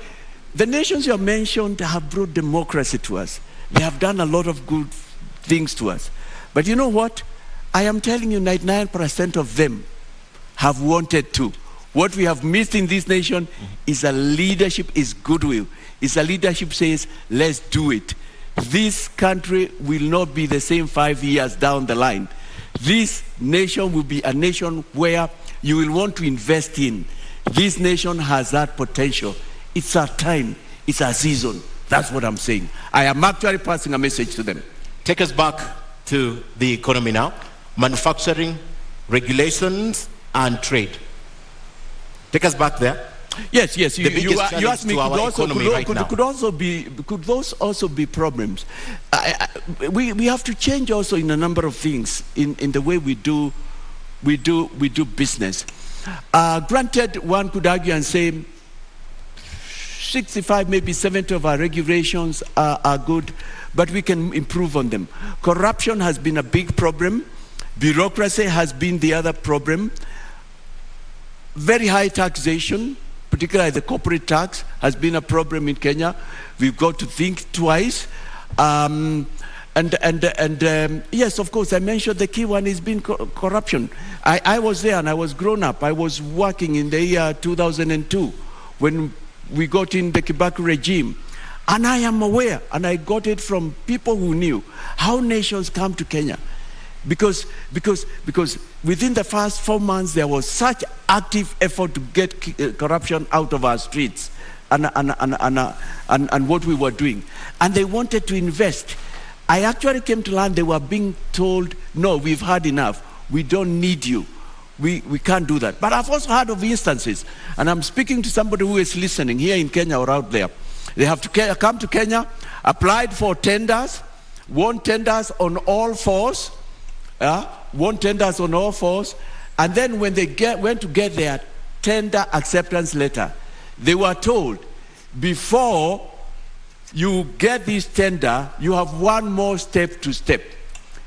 Speaker 3: The nations you have mentioned have brought democracy to us. They have done a lot of good things to us. But you know what? I am telling you, 99% of them have wanted to. What we have missed in this nation is a leadership, is goodwill. Is a leadership says, let's do it. This country will not be the same 5 years down the line. This nation will be a nation where you will want to invest in. This nation has that potential. It's our time. It's our season. That's what I'm saying. I am actually passing a message to them.
Speaker 1: Take us back to the economy now. Manufacturing, regulations, and trade. Take us back there.
Speaker 3: Yes. You asked me, could those also be problems? We have to change also in a number of things in the way we do business. Granted, one could argue and say 65, maybe 70 of our regulations are good, but we can improve on them. Corruption has been a big problem. Bureaucracy has been the other problem. Very high taxation, particularly the corporate tax, has been a problem in Kenya. We've got to think twice. Yes, of course, I mentioned the key one has been corruption. I was there and I was grown up. I was working in the year 2002 when we got in the Kibaki regime. And I am aware, and I got it from people who knew how nations come to Kenya. Because within the first 4 months, there was such active effort to get corruption out of our streets and what we were doing. And they wanted to invest. I actually came to learn they were being told, no, we've had enough. We don't need you. We can't do that. But I've also heard of instances, and I'm speaking to somebody who is listening here in Kenya or out there. They have to come to Kenya, applied for tenders, won tenders on all fours, and then when they went to get their tender acceptance letter, they were told, before you get this tender, you have one more step to step.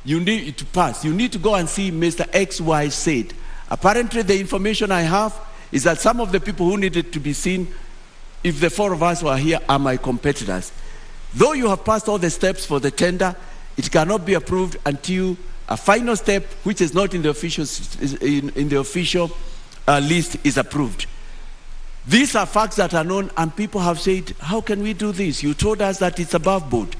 Speaker 3: You need to pass. You need to go and see Mr. XY said. Apparently, the information I have is that some of the people who needed to be seen, if the 4 of us were here, are my competitors. Though you have passed all the steps for the tender, it cannot be approved until a final step, which is not in the official list, is approved. These are facts that are known, and people have said, how can we do this? You told us that it's above board.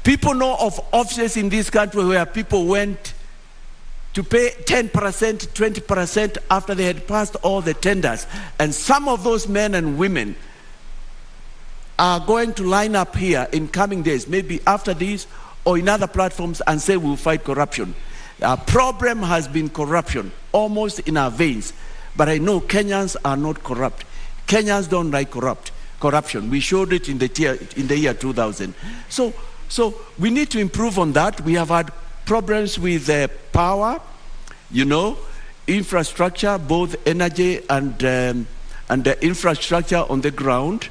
Speaker 3: People know of offices in this country where people went to pay 10%, 20% after they had passed all the tenders. And some of those men and women are going to line up here in coming days, maybe after this or in other platforms, and say we'll fight corruption. Our problem has been corruption, almost in our veins. But I know Kenyans are not corrupt. Kenyans don't like corruption. We showed it in the year 2000. So we need to improve on that. We have had problems with power, infrastructure, both energy and the infrastructure on the ground.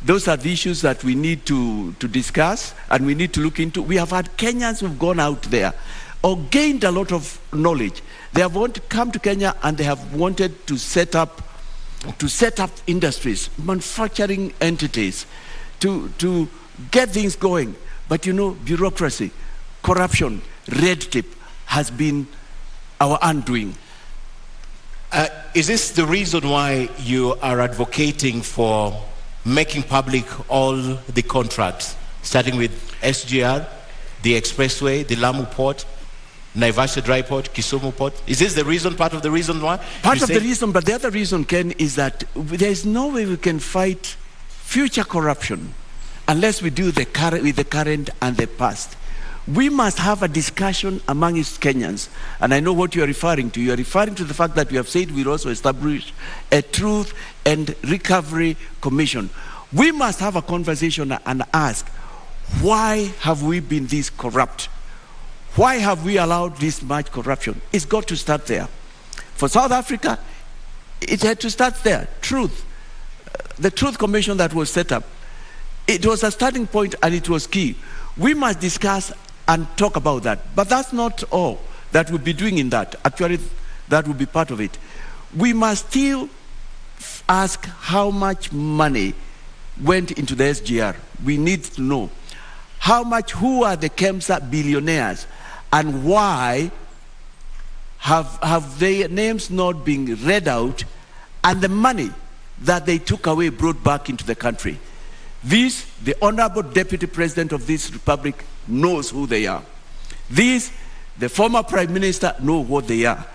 Speaker 3: Those are the issues that we need to discuss and we need to look into. We have had Kenyans who've gone out there or gained a lot of knowledge. They have wanted to come to Kenya and they have wanted to set up industries, manufacturing entities, to get things going. But bureaucracy, corruption, red tape has been our undoing.
Speaker 1: Is this the reason why you are advocating for making public all the contracts, starting with SGR, the Expressway, the Lamu Port, Naivasha Dry Port, Kisumu Port? Is this the reason, part of the reason why?
Speaker 3: Part of the reason, but the other reason, Ken, is that there is no way we can fight future corruption unless we do with the current and the past. We must have a discussion among Kenyans, and I know what you are referring to. You are referring to the fact that we have said we'll also establish a Truth and Recovery Commission. We must have a conversation and ask, why have we been this corrupt? Why have we allowed this much corruption? It's got to start there. For South Africa, it had to start there. Truth. The Truth Commission that was set up, it was a starting point and it was key. We must discuss and talk about that. But that's not all that we'll be doing in that. Actually, that will be part of it. We must still ask how much money went into the SGR. We need to know how much, who are the KEMSA billionaires, and why have their names not been read out, and the money that they took away brought back into the country. These, the Honorable Deputy President of this Republic knows who they are. These, the former Prime Minister know what they are.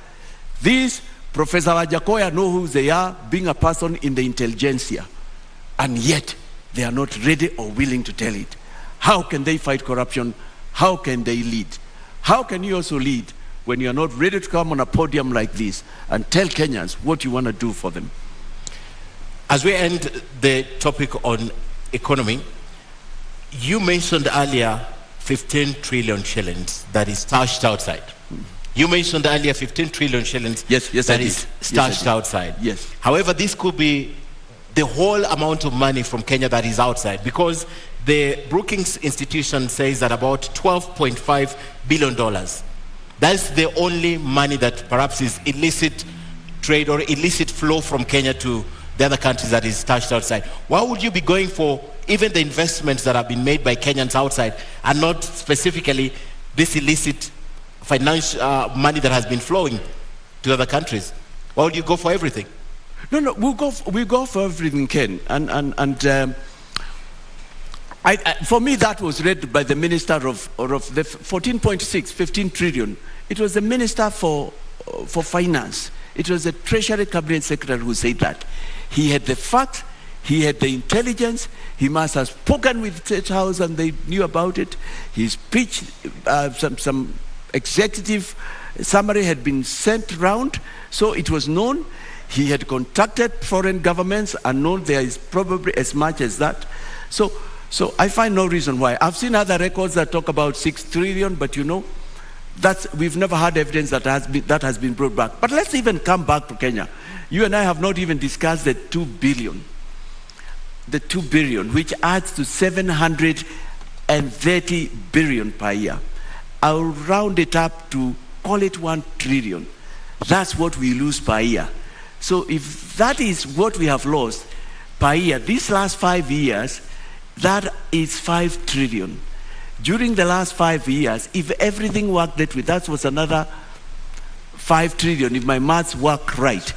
Speaker 3: These, Professor Wajakoya know who they are, being a person in the intelligentsia. And yet, they are not ready or willing to tell it. How can they fight corruption? How can they lead? How can you also lead when you are not ready to come on a podium like this and tell Kenyans what you want to do for them?
Speaker 1: As we end the topic on economy, you mentioned earlier 15 trillion shillings that is stashed outside. You mentioned earlier 15 trillion shillings that is stashed outside.
Speaker 3: Yes.
Speaker 1: However, this could be the whole amount of money from Kenya that is outside, because the Brookings Institution says that about $12.5 billion. That's the only money that perhaps is illicit trade or illicit flow from Kenya to the other countries that is stashed outside. Why would you be going for even the investments that have been made by Kenyans outside and not specifically this illicit financial money that has been flowing to other countries? Why would you go for everything?
Speaker 3: No, we go for everything, Ken. For me, that was read by the Minister of the 14.6, 15 trillion. It was the Minister for Finance. It was the Treasury Cabinet Secretary who said that. He had the facts, he had the intelligence, he must have spoken with State House and they knew about it. His speech, some executive summary had been sent round, so it was known. He had contacted foreign governments and known there is probably as much as that. So I find no reason why. I've seen other records that talk about 6 trillion, but you know, we've never had evidence that has been brought back. But let's even come back to Kenya. You and I have not even discussed the 2 billion. The 2 billion, which adds to 730 billion per year. I'll round it up to call it 1 trillion. That's what we lose per year. So if that is what we have lost per year, these last 5 years, that is 5 trillion. During the last 5 years, if everything worked that way, that was another 5 trillion, if my maths work right.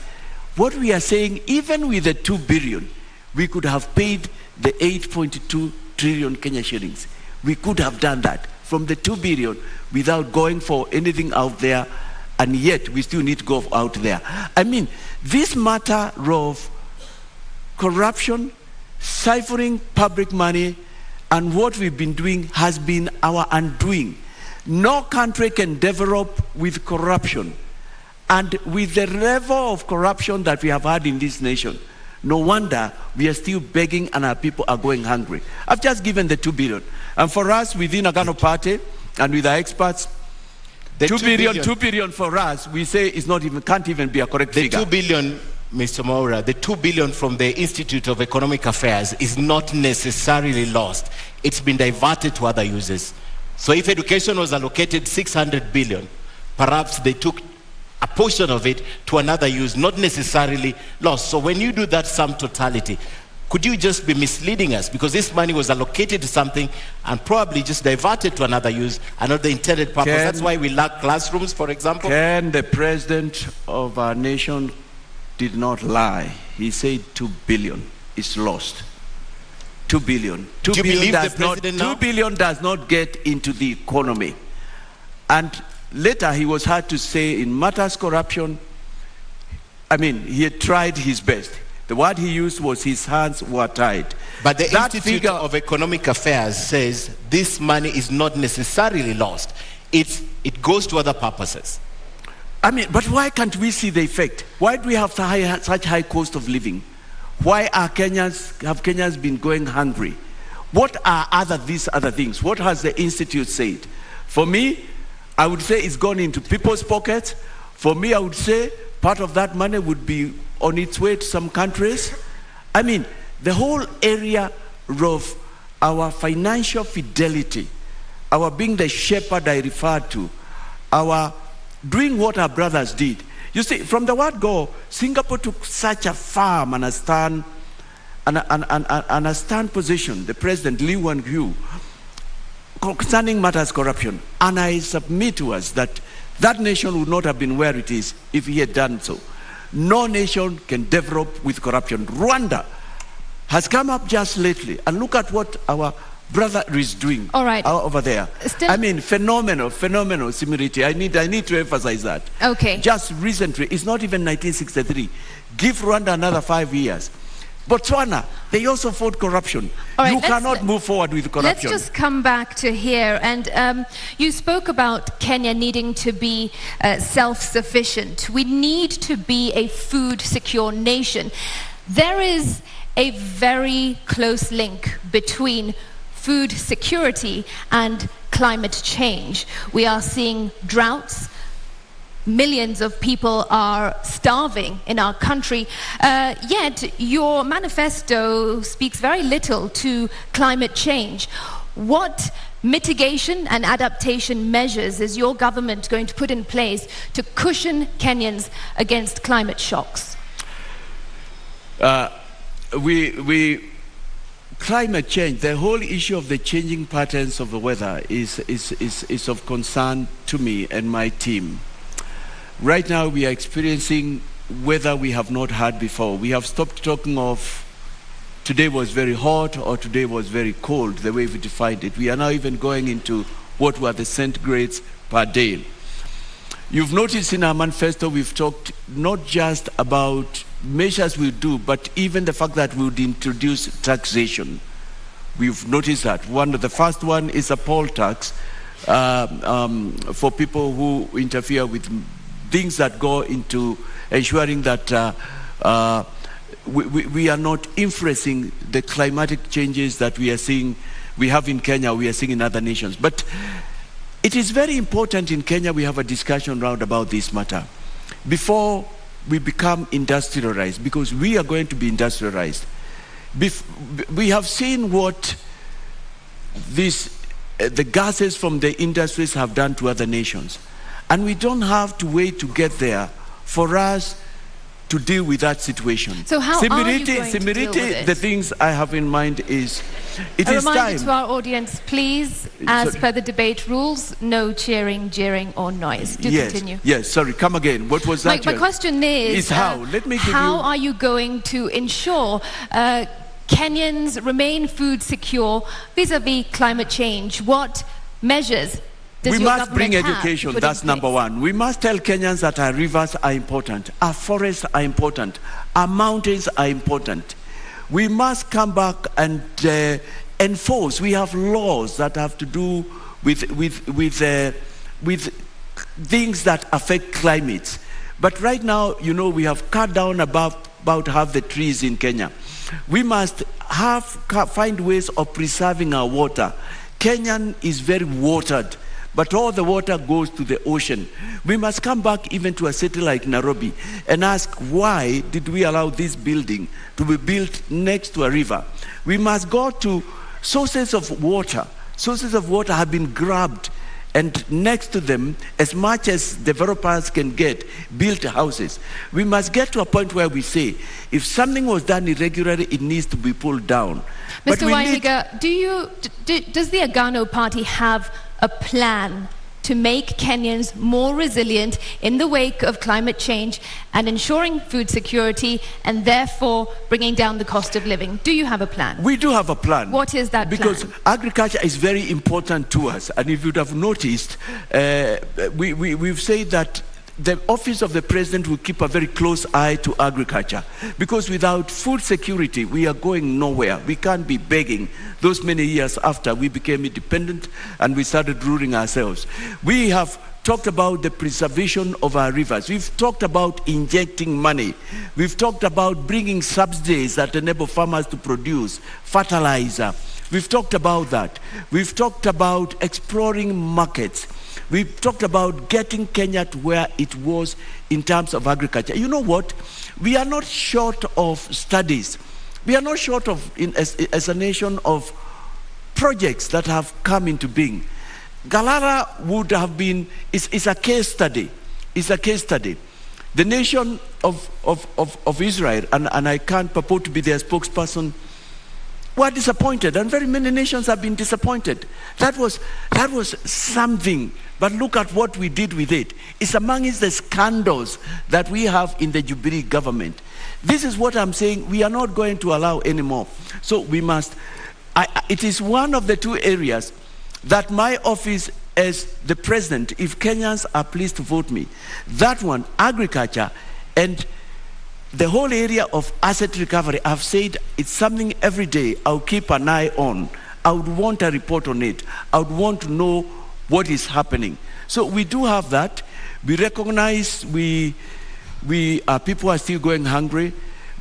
Speaker 3: What we are saying, even with the 2 billion, we could have paid the 8.2 trillion Kenya shillings. We could have done that from the 2 billion without going for anything out there, and yet we still need to go out there. I mean, this matter of corruption, siphoning public money, and what we've been doing has been our undoing. No country can develop with corruption. And with the level of corruption that we have had in this nation, no wonder we are still begging and our people are going hungry. I've just given the 2 billion. And for us, within Agano Party and with our experts, the 2 billion for us, we say can't even be a correct figure.
Speaker 1: The 2 billion, Mr. Mwaure, the 2 billion from the Institute of Economic Affairs is not necessarily lost. It's been diverted to other uses. So if education was allocated 600 billion, perhaps they took a portion of it to another use, not necessarily lost. So when you do that sum totality, could you just be misleading us? Because this money was allocated to something and probably just diverted to another use and not the intended purpose. That's why we lack classrooms, for example.
Speaker 3: The president of our nation did not lie. He said 2 billion is lost. 2 billion. 2 billion does not get into the economy. And later he was had to say in matters corruption, he had tried his best. The word he used was his hands were tied.
Speaker 1: But the Institute of Economic Affairs says this money is not necessarily lost. It goes to other purposes.
Speaker 3: But why can't we see the effect? Why do we have such high cost of living? Why have Kenyans been going hungry? What are these other things? What has the Institute said? For me, I would say it's gone into people's pockets. For me, I would say part of that money would be on its way to some countries. The whole area of our financial fidelity, our being the shepherd I referred to, our doing what our brothers did. You see, from the word go, Singapore took such a firm and a stern position, the President Lee Kuan-yew, concerning matters corruption. And I submit to us that that nation would not have been where it is if he had done so. No nation can develop with corruption. Rwanda has come up just lately, and look at what our brother is doing.
Speaker 2: All right.
Speaker 3: Over there. I mean, phenomenal similarity. I need to emphasize that.
Speaker 2: Okay.
Speaker 3: Just recently, it's not even 1963. Give Rwanda another 5 years. Botswana, they also fought corruption.
Speaker 2: All right,
Speaker 3: you cannot move forward with corruption.
Speaker 2: Let's just come back to here. And you spoke about Kenya needing to be self-sufficient. We need to be a food-secure nation. There is a very close link between food security and climate change. We are seeing droughts. Millions of people are starving in our country, yet your manifesto speaks very little to climate change. What mitigation and adaptation measures is your government going to put in place to cushion Kenyans against climate shocks?
Speaker 3: Climate change, the whole issue of the changing patterns of the weather is of concern to me and my team. Right now we are experiencing weather we have not had before. We have stopped talking of today was very hot or today was very cold, the way we defined it. We are now even going into what were the centigrades per day. You've noticed in our manifesto we've talked not just about measures we do, but even the fact that we would introduce taxation. We've noticed that. The first one is a poll tax for people who interfere with things that go into ensuring that we are not influencing the climatic changes that we are seeing, we have in Kenya, we are seeing in other nations. But it is very important in Kenya we have a discussion round about this matter before we become industrialized, because we are going to be industrialized. We have seen what the gases from the industries have done to other nations. And we don't have to wait to get there for us to deal with that situation.
Speaker 2: So how are you going to deal with it?
Speaker 3: The things I have in mind is, it is time.
Speaker 2: A reminder to our audience, please, as per the debate rules, no cheering, jeering, or noise. Continue.
Speaker 3: Yes, sorry, come again. What was that?
Speaker 2: My question is
Speaker 3: how? Let me give
Speaker 2: how are you going to ensure Kenyans remain food secure vis-a-vis climate change? What measures does
Speaker 3: we
Speaker 2: your
Speaker 3: must bring education, that's number one. We must tell Kenyans that our rivers are important, our forests are important, our mountains are important. We must come back and enforce. We have laws that have to do with things that affect climates. But right now, you know, we have cut down about half the trees in Kenya. We must find ways of preserving our water. Kenya is very watered, but all the water goes to the ocean. We must come back even to a city like Nairobi and ask, why did we allow this building to be built next to a river? We must go to sources of water. Sources of water have been grabbed, and next to them, as much as developers can get, built houses. We must get to a point where we say, if something was done irregularly, it needs to be pulled down.
Speaker 2: Mr. Waihiga, does the Agano Party have a plan to make Kenyans more resilient in the wake of climate change and ensuring food security and therefore bringing down the cost of living? Do you have a plan?
Speaker 3: We do have a plan.
Speaker 2: What is that
Speaker 3: because
Speaker 2: plan?
Speaker 3: Agriculture is very important to us. And if you'd have noticed, we've said that the office of the president will keep a very close eye to agriculture, because without food security, we are going nowhere. We can't be begging those many years after we became independent and we started ruling ourselves. We have talked about the preservation of our rivers. We've talked about injecting money. We've talked about bringing subsidies that enable farmers to produce fertilizer. We've talked about that. We've talked about exploring markets. We've talked about getting Kenya to where it was in terms of agriculture. You know what? We are not short of studies. We are not short of, as a nation, of projects that have come into being. Galara would have been, it's a case study. It's a case study. The nation of Israel, and I can't purport to be their spokesperson, were disappointed, and very many nations have been disappointed. That was something, but look at what we did with it. It's among the scandals that we have in the Jubilee government. This is what I'm saying, we are not going to allow anymore. So we must, it is one of the two areas that my office as the president, if Kenyans are pleased to vote me, that one, agriculture, and the whole area of asset recovery, I've said it's something every day I'll keep an eye on. I would want a report on it. I would want to know what is happening. So we do have that. We recognize people are still going hungry.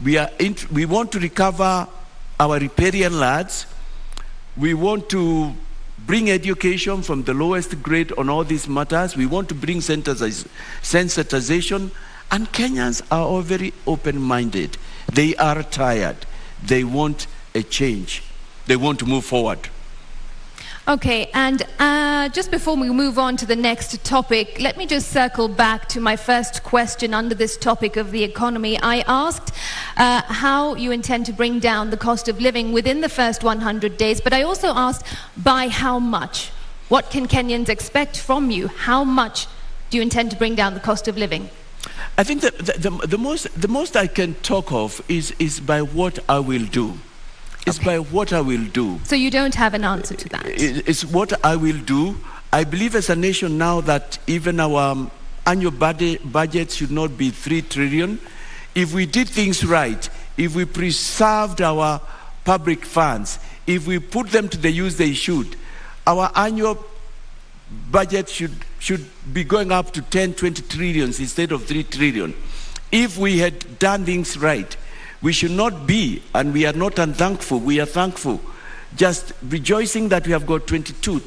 Speaker 3: We want to recover our riparian lands. We want to bring education from the lowest grade on all these matters. We want to bring sensitization. And Kenyans are all very open-minded. They are tired. They want a change. They want to move forward.
Speaker 2: Okay, and just before we move on to the next topic, let me just circle back to my first question under this topic of the economy. I asked how you intend to bring down the cost of living within the first 100 days, but I also asked by how much? What can Kenyans expect from you? How much do you intend to bring down the cost of living?
Speaker 3: I think that the most I can talk of is by what I will do. It's by what I will do.
Speaker 2: So you don't have an answer to that?
Speaker 3: It's what I will do. I believe as a nation now that even our annual budget should not be 3 trillion. If we did things right, if we preserved our public funds, if we put them to the use they should, our annual budget should be going up to 10, 20 trillions instead of 3 trillion. If we had done things right, we should not be, and we are not unthankful, we are thankful, just rejoicing that we have got 22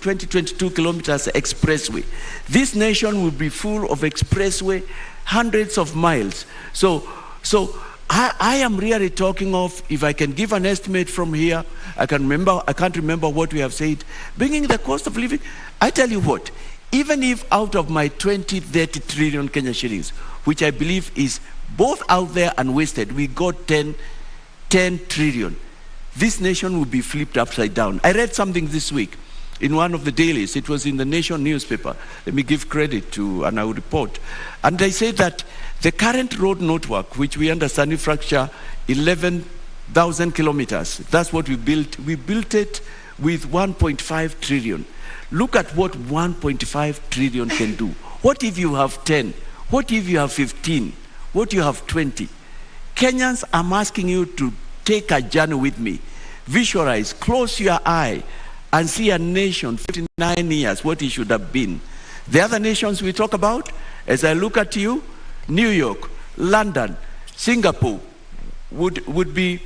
Speaker 3: kilometers expressway. This nation will be full of expressway, hundreds of miles. So I am really talking of, if I can give an estimate from here, I can't remember what we have said, bringing the cost of living. I tell you what, even if out of my 30 trillion Kenya shillings, which I believe is both out there and wasted, we got 10 trillion. This nation will be flipped upside down. I read something this week in one of the dailies. It was in the Nation newspaper. Let me give credit to, and I will report. And they say that the current road network, which we understand we fracture 11,000 kilometers, that's what we built. We built it with 1.5 trillion. Look at what 1.5 trillion can do. What if you have 10? What if you have 15? What if you have 20? Kenyans, I'm asking you to take a journey with me. Visualize, close your eye, and see a nation 59 years, what it should have been. The other nations we talk about, as I look at you, New York, London, Singapore would be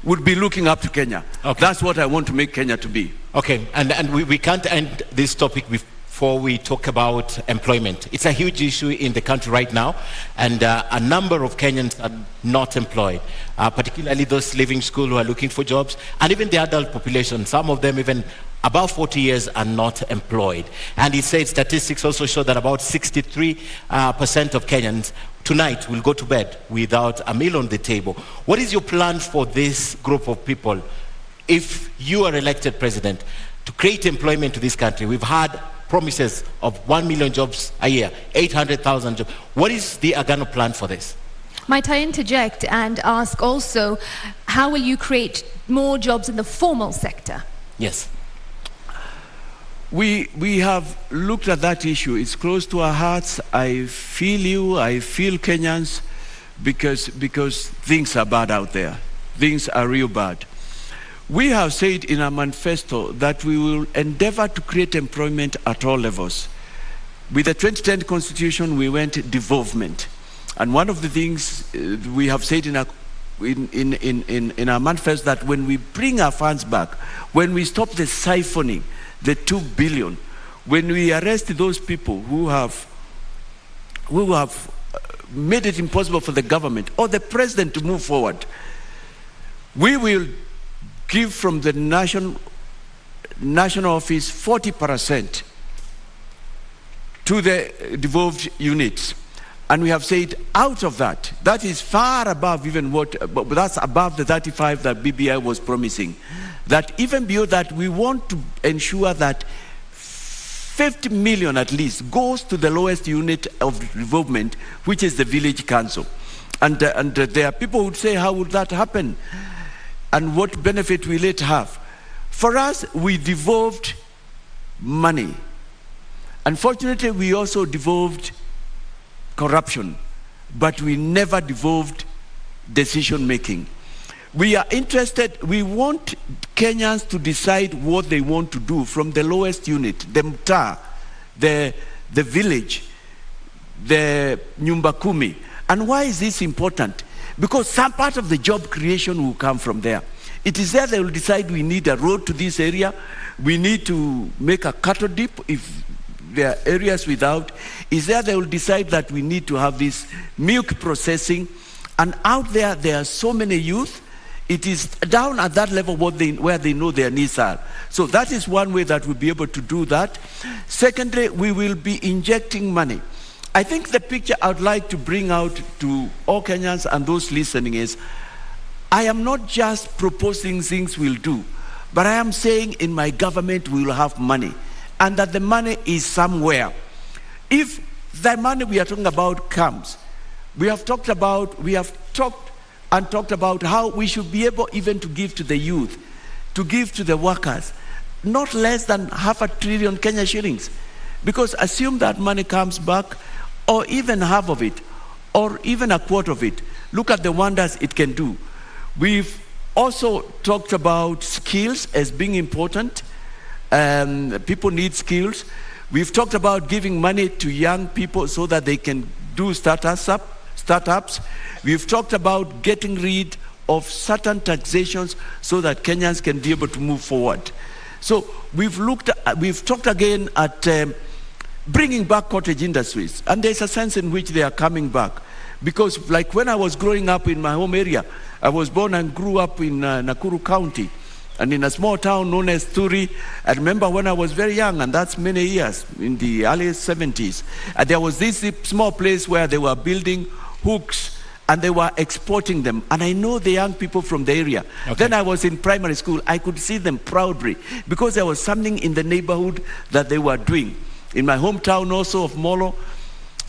Speaker 3: looking up to Kenya. Okay. That's what I want to make Kenya to be.
Speaker 1: Okay, and we can't end this topic before we talk about employment. It's a huge issue in the country right now, and a number of Kenyans are not employed, particularly those leaving school who are looking for jobs, and even the adult population, some of them even above 40 years are not employed. And he said statistics also show that about 63% of Kenyans tonight will go to bed without a meal on the table. What is your plan for this group of people if you are elected president to create employment to this country? We've had promises of 1 million jobs a year, 800,000 jobs. What is the Agano plan for this?
Speaker 2: Might I interject and ask also, how will you create more jobs in the formal sector?
Speaker 1: Yes.
Speaker 3: We have looked at that issue. It's close to our hearts. I feel you, I feel Kenyans, because things are bad out there. Things are real bad. We have said in our manifesto that we will endeavor to create employment at all levels. With the 2010 Constitution, we went devolvement. And one of the things we have said in our manifesto that when we bring our funds back, when we stop the siphoning, the 2 billion, when we arrest those people who have made it impossible for the government or the president to move forward, we will give from the national office 40% to the devolved units. And we have said out of that, that is far above even what, but that's above the 35 that BBI was promising. That even beyond that, we want to ensure that 50 million at least goes to the lowest unit of development, which is the village council. And there are people who would say, how would that happen? And what benefit will it have? For us, we devolved money. Unfortunately, we also devolved corruption, but we never devolved decision making. We are interested, we want Kenyans to decide what they want to do from the lowest unit, the mtaa, the village, the nyumba kumi. And why is this important? Because some part of the job creation will come from there. It is there they will decide we need a road to this area, we need to make a cattle dip if there are areas without. Is there they will decide that we need to have this milk processing. And out there, there are so many youth. It is down at that level where they know their needs are. So that is one way that we'll be able to do that. Secondly, we will be injecting money. I think the picture I would like to bring out to all Kenyans and those listening is, I am not just proposing things we'll do, but I am saying in my government we will have money, and that the money is somewhere. If the money we are talking about comes, we have talked about how we should be able even to give to the youth, to give to the workers, not less than 500 billion Kenya shillings. Because assume that money comes back, or even half of it, or even a quarter of it. Look at the wonders it can do. We've also talked about skills as being important. People need skills. We've talked about giving money to young people so that they can do startups. We've talked about getting rid of certain taxations so that Kenyans can be able to move forward. So we've talked again at bringing back cottage industries, and there's a sense in which they are coming back. Because like when I was growing up in my home area, I was born and grew up in Nakuru County, and in a small town known as Turi. I remember when I was very young, and that's many years, in the early 70s, and there was this small place where they were building hooks and they were exporting them. And I know the young people from the area. Okay. Then I was in primary school. I could see them proudly because there was something in the neighborhood that they were doing. In my hometown also of Molo,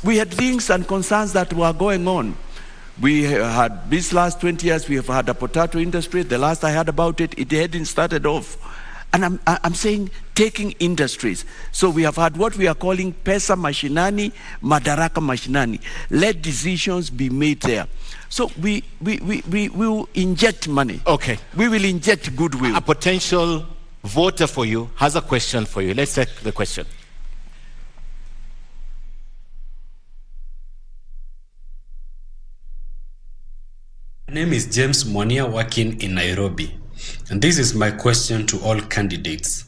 Speaker 3: we had things and concerns that were going on. We had, these last 20 years, we have had a potato industry. The last I heard about it, it hadn't started off. And I'm saying taking industries. So we have had what we are calling pesa mashinani, madaraka mashinani. Let decisions be made there. So we will inject money.
Speaker 1: Okay.
Speaker 3: We will inject goodwill.
Speaker 1: A potential voter for you has a question for you. Let's take the question.
Speaker 4: My name is James Monia, working in Nairobi. And this is my question to all candidates.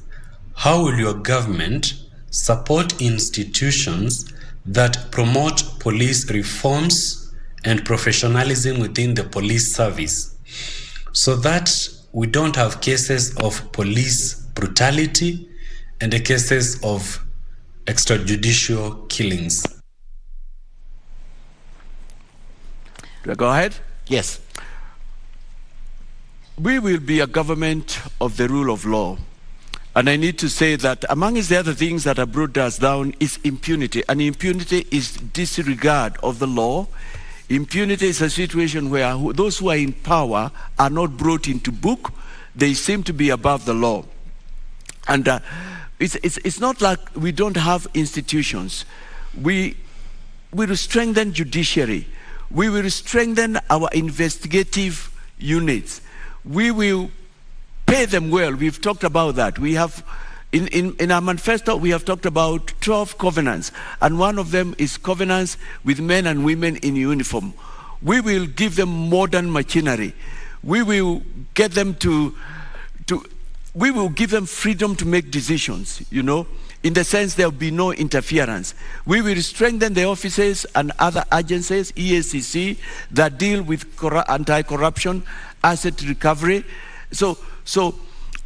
Speaker 4: How will your government support institutions that promote police reforms and professionalism within the police service so that we don't have cases of police brutality and the cases of extrajudicial killings?
Speaker 3: Do I go ahead?
Speaker 1: Yes.
Speaker 3: We will be a government of the rule of law. And I need to say that among the other things that have brought us down is impunity. And impunity is disregard of the law. Impunity is a situation where those who are in power are not brought into book. They seem to be above the law. And it's not like we don't have institutions. We will strengthen judiciary. We will strengthen our investigative units. We will pay them well. We've talked about that. We have, in our manifesto, we have talked about 12 covenants, and one of them is covenants with men and women in uniform. We will give them modern machinery. We will get them we will give them freedom to make decisions, you know, in the sense there will be no interference. We will strengthen the offices and other agencies, EACC, that deal with anti-corruption, asset recovery. So,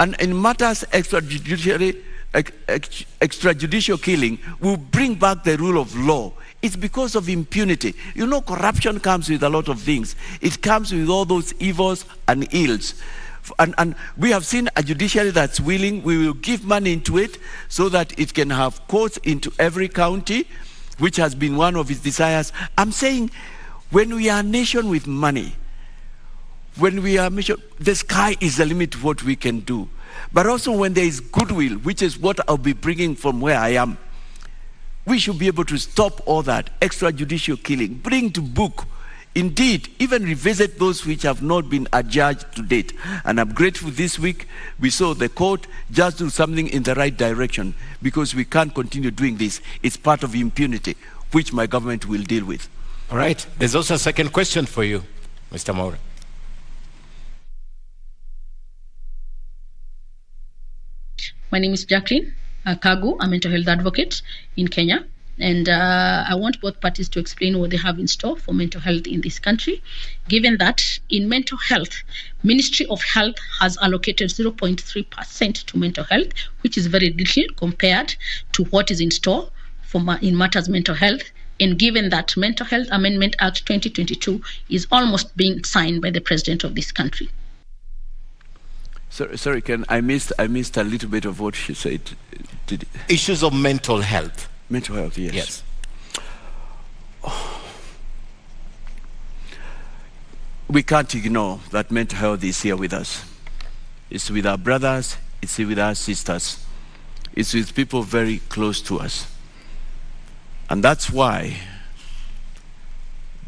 Speaker 3: and in matters extrajudicial killing, we'll bring back the rule of law It's because of impunity. You know, corruption comes with a lot of things. It comes with all those evils and ills. And we have seen a judiciary that's willing. We will give money into it so that it can have courts into every county, which has been one of its desires. I'm saying, when we are a nation with money, when we are the sky is the limit to what we can do. But also when there is goodwill, which is what I'll be bringing from where I am, we should be able to stop all that extrajudicial killing, bring to book, indeed, even revisit those which have not been adjudged to date. And I'm grateful this week we saw the court just do something in the right direction, because we can't continue doing this. It's part of impunity, which my government will deal with.
Speaker 1: All right. There's also a second question for you, Mr. Mwaure.
Speaker 5: My name is Jacqueline Kagu. I'm a mental health advocate in Kenya. And I want both parties to explain what they have in store for mental health in this country, given that in mental health, Ministry of Health has allocated 0.3% to mental health, which is very little compared to what is in store for in matters mental health. And given that Mental Health Amendment Act 2022 is almost being signed by the president of this country.
Speaker 3: Sorry, Ken, I missed a little bit of what she said.
Speaker 1: Issues of mental health.
Speaker 3: Mental health, yes.
Speaker 1: Yes.
Speaker 3: We can't ignore that mental health is here with us. It's with our brothers, it's with our sisters. It's with people very close to us. And that's why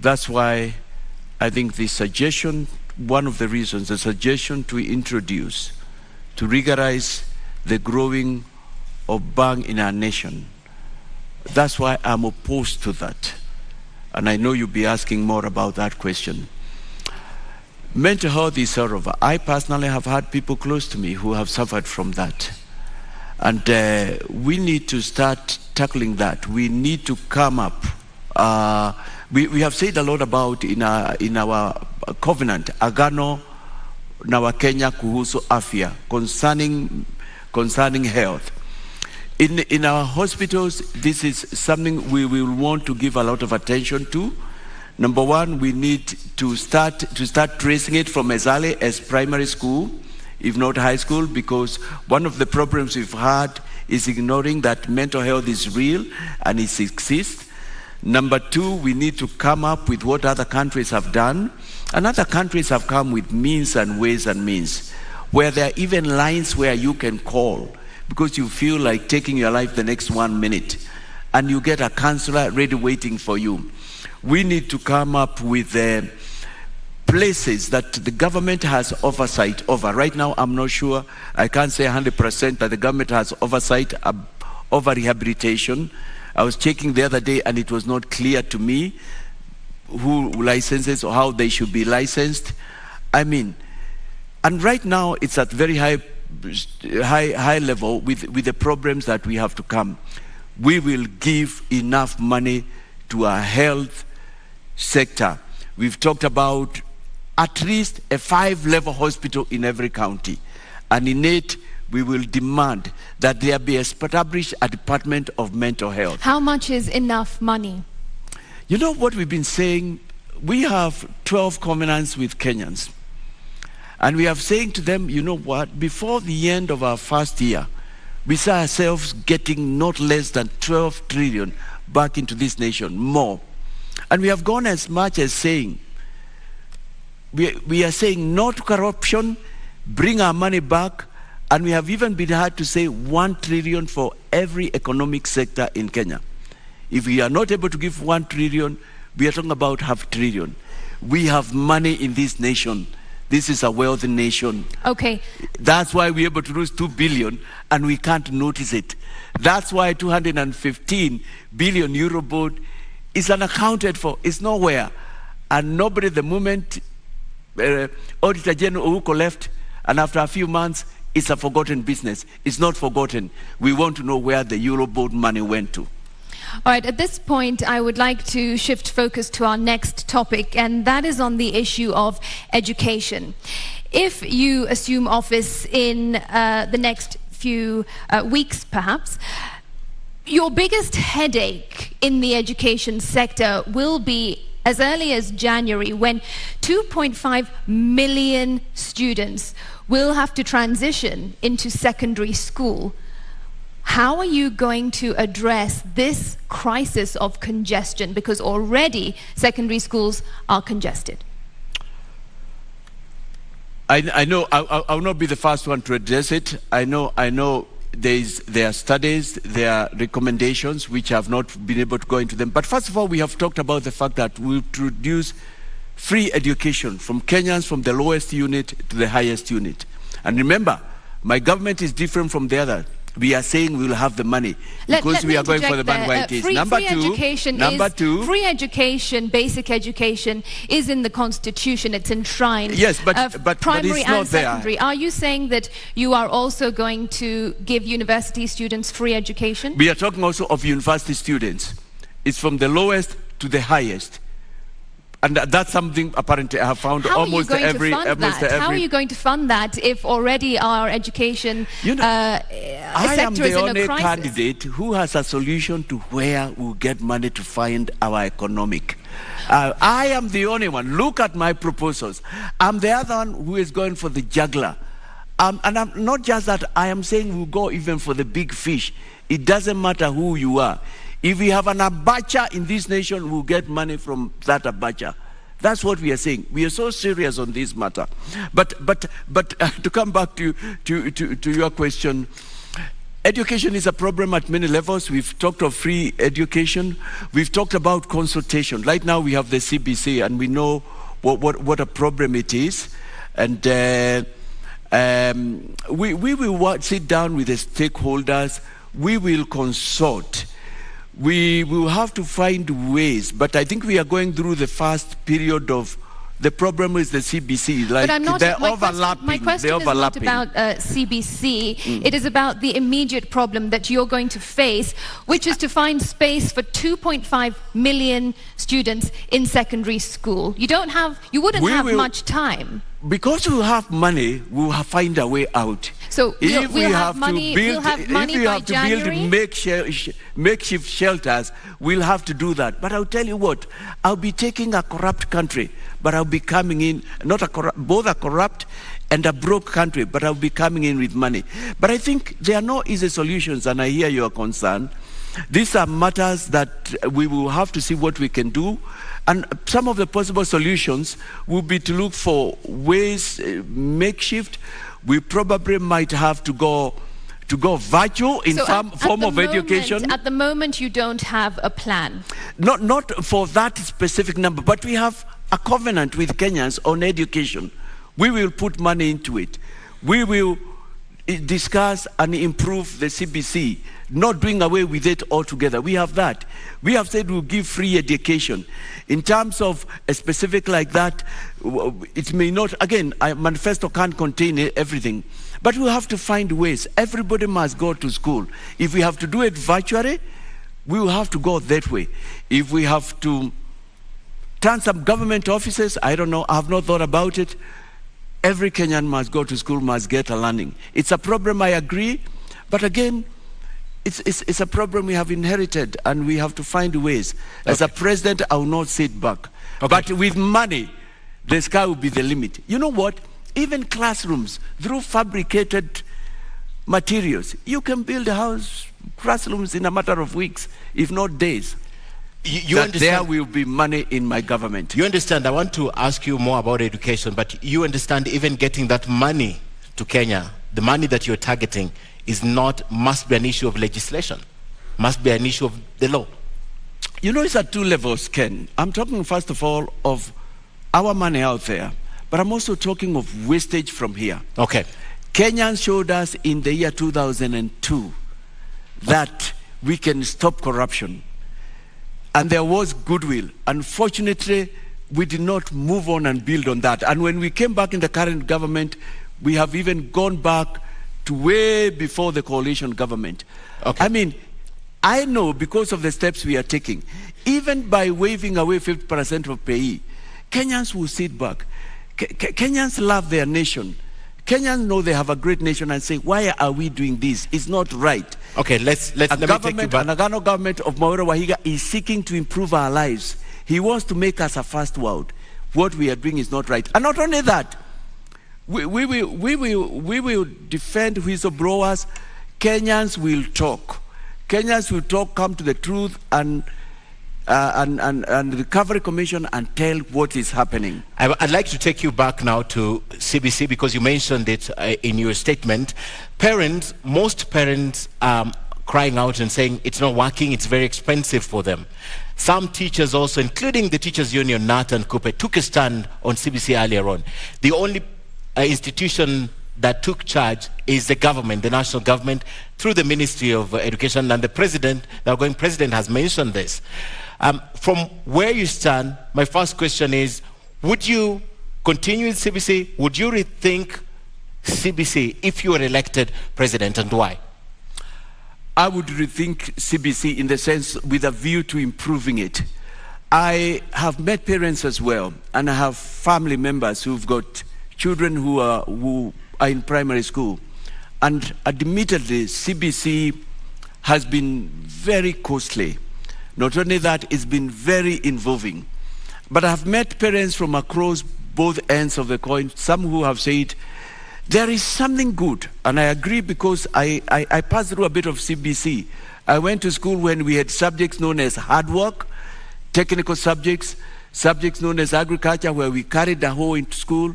Speaker 3: I think the suggestion, one of the reasons, the suggestion to introduce, to regularize the growing of bang in our nation, that's why I'm opposed to that. And I know you'll be asking more about that question. Mental health is horrible. I personally have had people close to me who have suffered from that. And we need to start tackling that. We need to come up. We have said a lot about in our covenant, Agano na Kenya kuhusu afya, concerning health. In our hospitals, this is something we will want to give a lot of attention to. Number one, we need to start tracing it from as early as primary school, if not high school, because one of the problems we've had is ignoring that mental health is real and it exists. Number two, we need to come up with what other countries have done. And other countries have come with means and ways and means, where there are even lines where you can call because you feel like taking your life the next 1 minute, and you get a counselor ready waiting for you. We need to come up with places that the government has oversight over. Right now, I'm not sure, I can't say 100% that the government has oversight over rehabilitation. I was checking the other day and it was not clear to me who licenses or how they should be licensed. I mean, and right now it's at very high level with the problems that we have to come. We will give enough money to our health sector. We've talked about at least a 5-level hospital in every county. And in it, we will demand that there be established a Department of Mental Health.
Speaker 2: How much is enough money?
Speaker 3: You know what we've been saying? We have 12 covenants with Kenyans. And we are saying to them, you know what, before the end of our first year, we saw ourselves getting not less than 12 trillion back into this nation, more. And we have gone as much as saying, we are saying no to corruption, bring our money back, and we have even been had to say 1 trillion for every economic sector in Kenya. If we are not able to give 1 trillion, we are talking about 500 billion. We have money in this nation. This is a wealthy nation.
Speaker 2: Okay.
Speaker 3: That's why we're able to lose 2 billion and we can't notice it. That's why 215 billion euro board is unaccounted for. It's nowhere. And nobody, the moment Auditor General Ouko left, and after a few months, it's a forgotten business. It's not forgotten. We want to know where the euro board money went to.
Speaker 2: All right, at this point, I would like to shift focus to our next topic, and that is on the issue of education. If you assume office in the next few weeks, perhaps, Your biggest headache in the education sector will be as early as January, when 2.5 million students will have to transition into secondary school. How are you going to address this crisis of congestion? Because already secondary schools are congested.
Speaker 3: I know I'll not be the first one to address it. I know there are studies, there are recommendations which have not been able to go into them. But first of all, we have talked about the fact that we introduce free education from Kenyans from the lowest unit to the highest unit. And remember, my government is different from the other. We are saying we will have the money because we are going for the money where it is.
Speaker 2: Free education, basic education is in the Constitution. It's enshrined.
Speaker 3: Yes, but
Speaker 2: primary
Speaker 3: it's not
Speaker 2: and secondary.
Speaker 3: there.
Speaker 2: Are you saying that you are also going to give university students free education?
Speaker 3: We are talking also of university students. It's from the lowest to the highest. And that's something apparently I have found almost every.
Speaker 2: How are you going to fund that if already our education sector
Speaker 3: I am the only candidate who has a solution to where we'll get money to fund our economic. I am the only one. Look at my proposals. I'm the other one who is going for the juggler. And I'm not just that, I am saying we'll go even for the big fish. It doesn't matter who you are. If we have an abacha in this nation, we'll get money from that abacha. That's what we are saying. We are so serious on this matter. But to come back to your question, education is a problem at many levels. We've talked of free education. We've talked about consultation. Right now we have the CBC, and we know what a problem it is. And we will sit down with the stakeholders. We will consult. We will have to find ways, but I think we are going through the first period of the problem with the CBC. Like, they're overlapping.
Speaker 2: My question is not about CBC. It is about the immediate problem that you're going to face, which is to find space for 2.5 million students in secondary school. You wouldn't have much time.
Speaker 3: Because we have money, we will find a way out.
Speaker 2: So
Speaker 3: if
Speaker 2: we'll have money by January?
Speaker 3: Build makeshift shelters, we'll have to do that. But I'll tell you what, I'll be taking a corrupt country, but I'll be coming in, both a corrupt and a broke country, but I'll be coming in with money. But I think there are no easy solutions, and I hear your concern. These are matters that we will have to see what we can do. And some of the possible solutions will be to look for ways, makeshift. We probably might have to go virtual in some form of education.
Speaker 2: At the moment, you don't have a plan.
Speaker 3: Not for that specific number, but we have a covenant with Kenyans on education. We will put money into it. We will discuss and improve the CBC, not doing away with it altogether. We have that. We have said we'll give free education. In terms of a specific like that, it may not, again, a manifesto can't contain everything, but we'll have to find ways. Everybody must go to school. If we have to do it virtually, we will have to go that way. If we have to turn some government offices, I don't know, I have not thought about it. Every Kenyan must go to school, must get a learning. It's a problem, I agree, but again, it's a problem we have inherited, and we have to find ways. As a president, I will not sit back. But with money, the sky will be the limit. You know what? Even classrooms, through fabricated materials, you can build classrooms in a matter of weeks, if not days. You understand, there will be money in my government.
Speaker 1: You understand, I want to ask you more about education, but you understand even getting that money to Kenya, the money that you're targeting, must be an issue of legislation, must be an issue of the law.
Speaker 3: You know, it's at two levels, Ken. I'm talking first of all of our money out there, but I'm also talking of wastage from here.
Speaker 1: Okay.
Speaker 3: Kenyans showed us in the year 2002 that we can stop corruption. And there was goodwill. Unfortunately, we did not move on and build on that. And when we came back in the current government, we have even gone back to way before the coalition government.
Speaker 1: Okay.
Speaker 3: I mean, I know because of the steps we are taking, even by waving away 50% of pay, Kenyans will sit back. Kenyans love their nation. Kenyans know they have a great nation and say, why are we doing this? It's not right.
Speaker 1: Okay, let me take you back.
Speaker 3: The Nagano government of Mwaure Wahiga is seeking to improve our lives. He wants to make us a first world. What we are doing is not right. And not only that, we will defend whistleblowers. Kenyans will talk. Kenyans will talk, come to the truth, and the Recovery Commission and tell what is happening.
Speaker 1: I'd like to take you back now to CBC because you mentioned it in your statement. Most parents are crying out and saying it's not working, it's very expensive for them. Some teachers also, including the Teachers Union, NAT and Kupe, took a stand on CBC earlier on. The only institution that took charge is the government, the national government, through the Ministry of Education, and the president, the outgoing president, has mentioned this. From where you stand, my first question is, would you continue with CBC? Would you rethink CBC if you were elected president, and why?
Speaker 3: I would rethink CBC in the sense with a view to improving it. I have met parents as well, and I have family members who've got children who are in primary school. And admittedly, CBC has been very costly. Not only that, it's been very involving. But I've met parents from across both ends of the coin, some who have said, there is something good. And I agree because I passed through a bit of CBC. I went to school when we had subjects known as hard work, technical subjects known as agriculture, where we carried the hoe into school.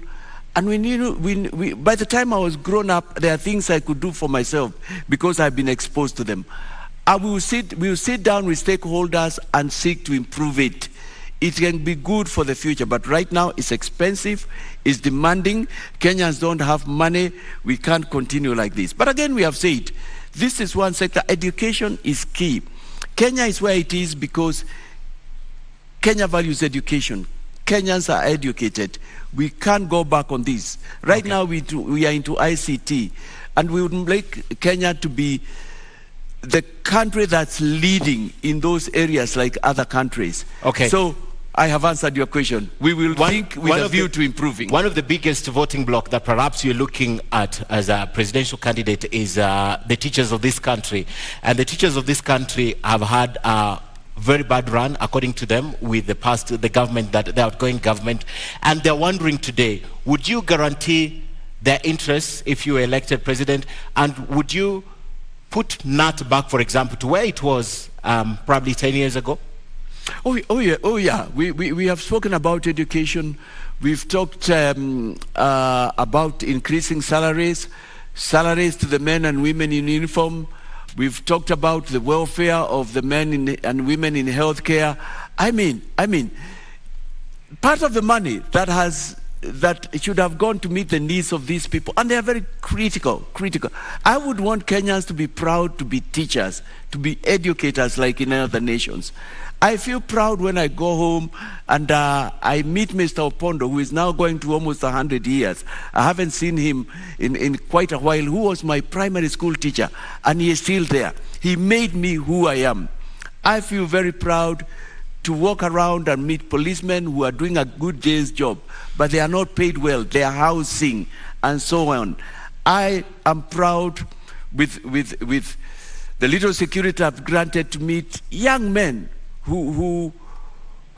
Speaker 3: And by the time I was grown up, there are things I could do for myself because I've been exposed to them. We will sit down with stakeholders and seek to improve it. It can be good for the future, but right now it's expensive, it's demanding. Kenyans don't have money. We can't continue like this. But again, we have said, this is one sector. Education is key. Kenya is where it is because Kenya values education. Kenyans are educated. We can't go back on this. Right now, we are into ICT, and we would like Kenya to be the country that's leading in those areas like other countries.
Speaker 1: Okay.
Speaker 3: So I have answered your question. We will think with a view to improving.
Speaker 1: One of the biggest voting bloc that perhaps you're looking at as a presidential candidate is the teachers of this country. And the teachers of this country have had a very bad run, according to them, with the government, the outgoing government. And they're wondering today, would you guarantee their interests if you were elected president? And would you put NAT back, for example, to where it was probably 10 years ago?
Speaker 3: Oh yeah. We have spoken about education. We've talked about increasing salaries to the men and women in uniform. We've talked about the welfare of the men and women in healthcare. I mean, part of the money that should have gone to meet the needs of these people, and they are very critical. I would want Kenyans to be proud to be teachers, to be educators like in other nations. I feel proud when I go home and I meet Mr. Opondo, who is now going to almost 100 years. I haven't seen him in quite a while, who was my primary school teacher, and he is still there. He made me who I am. I feel very proud to walk around and meet policemen who are doing a good day's job, but they are not paid well, they are housing, and so on. I am proud with the little security I've granted to meet young men who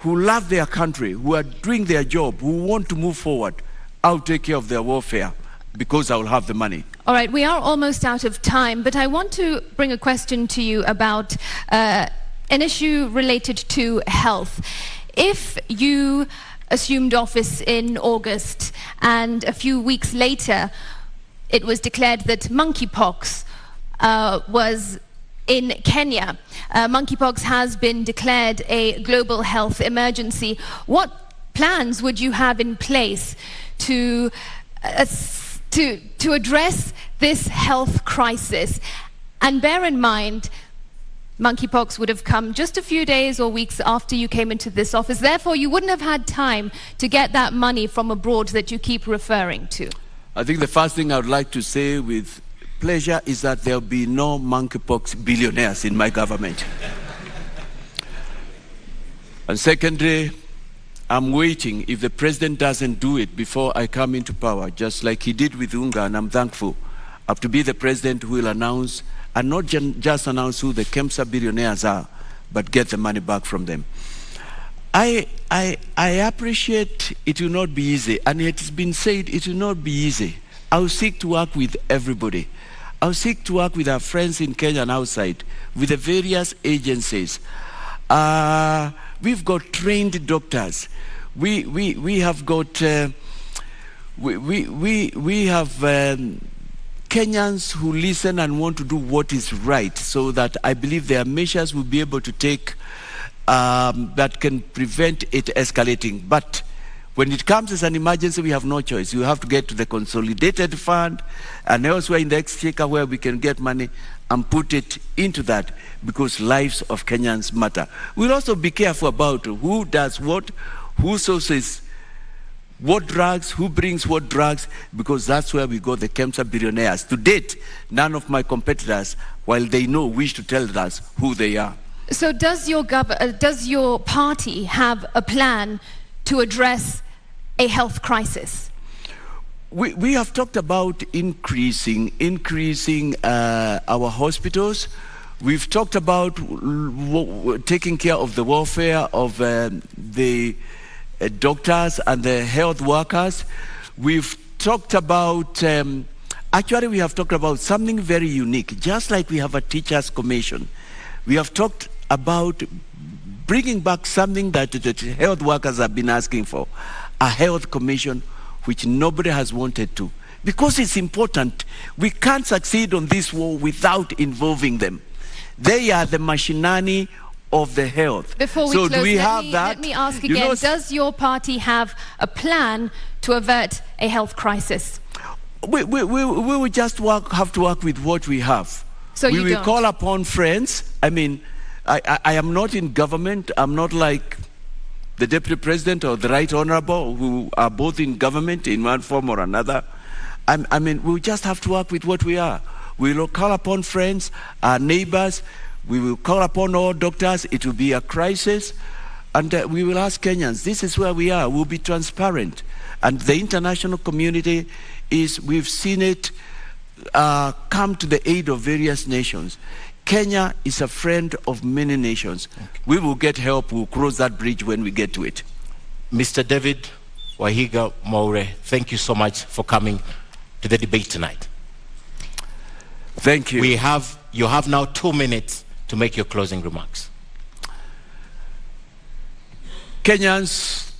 Speaker 3: love their country, who are doing their job, who want to move forward. I'll take care of their welfare because I will have the money.
Speaker 2: All right, we are almost out of time, but I want to bring a question to you about an issue related to health. If you assumed office in August and a few weeks later it was declared that monkeypox was in Kenya, monkeypox has been declared a global health emergency, what plans would you have in place to address this health crisis? And bear in mind, monkeypox would have come just a few days or weeks after you came into this office. Therefore, you wouldn't have had time to get that money from abroad that you keep referring to.
Speaker 3: I think the first thing I would like to say with pleasure is that there will be no monkeypox billionaires in my government. And secondly, I'm waiting if the president doesn't do it before I come into power, just like he did with Unga, and I'm thankful to be the president who will announce, and not just announce who the KEMSA billionaires are, but get the money back from them. I appreciate it will not be easy, and it has been said it will not be easy. I'll seek to work with everybody. I'll seek to work with our friends in Kenya and outside, with the various agencies. We've got trained doctors. We have got we have Kenyans who listen and want to do what is right, so that I believe there are measures we'll be able to take that can prevent it escalating. But when it comes as an emergency, we have no choice. You have to get to the consolidated fund and elsewhere in the exchequer where we can get money and put it into that, because lives of Kenyans matter. We'll also be careful about who does what, who sources what drugs, who brings what drugs, because that's where we got the KEMSA billionaires. To date, none of my competitors, while they know, wish to tell us who they are.
Speaker 2: So does your party have a plan to address a health crisis?
Speaker 3: We have talked about increasing our hospitals. We've talked about taking care of the welfare of the doctors and the health workers. We've talked about, actually we have talked about something very unique. Just like we have a teachers' commission, we have talked about bringing back something that the health workers have been asking for, a health commission, which nobody has wanted to. Because it's important. We can't succeed on this war without involving them. They are the machinani of the health.
Speaker 2: Before we
Speaker 3: so
Speaker 2: close,
Speaker 3: do we have that?
Speaker 2: Let me ask again, does your party have a plan to avert a health crisis?
Speaker 3: We will just have to work with what we have.
Speaker 2: So
Speaker 3: we
Speaker 2: you
Speaker 3: will
Speaker 2: don't?
Speaker 3: call upon friends. I mean, I am not in government. I'm not like the Deputy President or the Right Honorable, who are both in government in one form or another. I mean, we'll just have to work with what we are. We will call upon friends, our neighbors. We will call upon all doctors. It will be a crisis. And we will ask Kenyans, this is where we are. We'll be transparent. And the international community we've seen it come to the aid of various nations. Kenya is a friend of many nations. Okay. We will get help. We'll cross that bridge when we get to it.
Speaker 1: Mr. David Waihiga Mwaure, thank you so much for coming to the debate tonight.
Speaker 3: Thank you.
Speaker 1: You have now 2 minutes to make your closing remarks.
Speaker 3: Kenyans,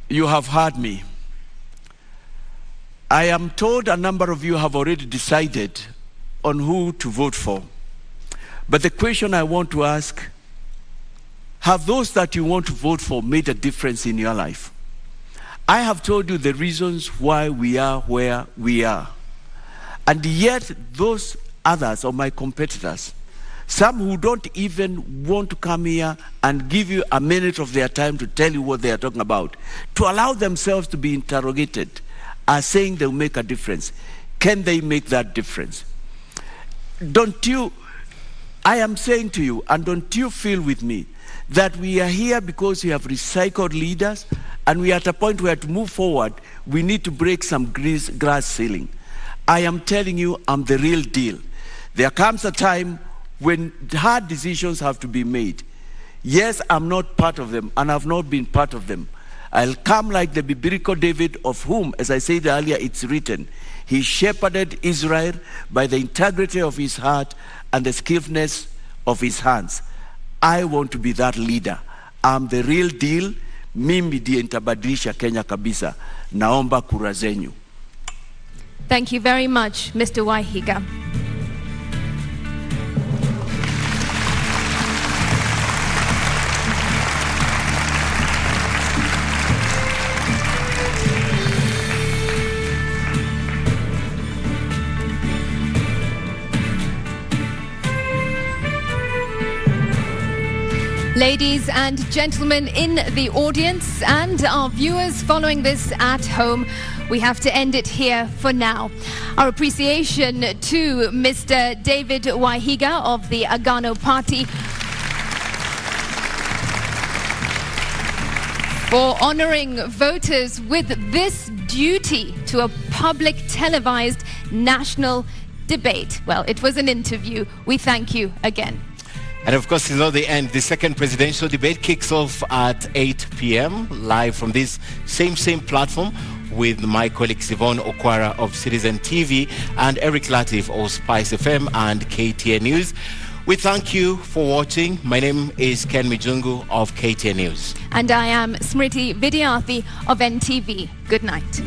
Speaker 3: you have heard me. I am told a number of you have already decided on who to vote for. But the question I want to ask, have those that you want to vote for made a difference in your life? I have told you the reasons why we are where we are. And yet those others, or my competitors, some who don't even want to come here and give you a minute of their time to tell you what they are talking about, to allow themselves to be interrogated, are saying they'll make a difference. Can they make that difference? I am saying to you, and don't you feel with me, that we are here because we have recycled leaders, and we are at a point where to move forward, we need to break some glass ceiling. I am telling you, I'm the real deal. There comes a time when hard decisions have to be made. Yes, I'm not part of them, and I've not been part of them. I'll come like the biblical David, of whom, as I said earlier, it's written, he shepherded Israel by the integrity of his heart and the skillfulness of his hands. I want to be that leader. I'm the real deal. Mimi ndiye nitabadilisha Kenya kabisa. Naomba kura zenyu.
Speaker 2: Thank you very much, Mr. Waihiga. Ladies and gentlemen in the audience and our viewers following this at home, we have to end it here for now. Our appreciation to Mr. David Waihiga of the Agano Party for honoring voters with this duty to a public televised national debate. Well, it was an interview. We thank you again.
Speaker 1: And of course, it's not the end. The second presidential debate kicks off at 8 p.m. live from this same platform with my colleagues Yvonne Okwara of Citizen TV and Eric Latif of Spice FM and KTN News. We thank you for watching. My name is Ken Mijungu of KTN News.
Speaker 2: And I am Smriti Vidyarthi of NTV. Good night.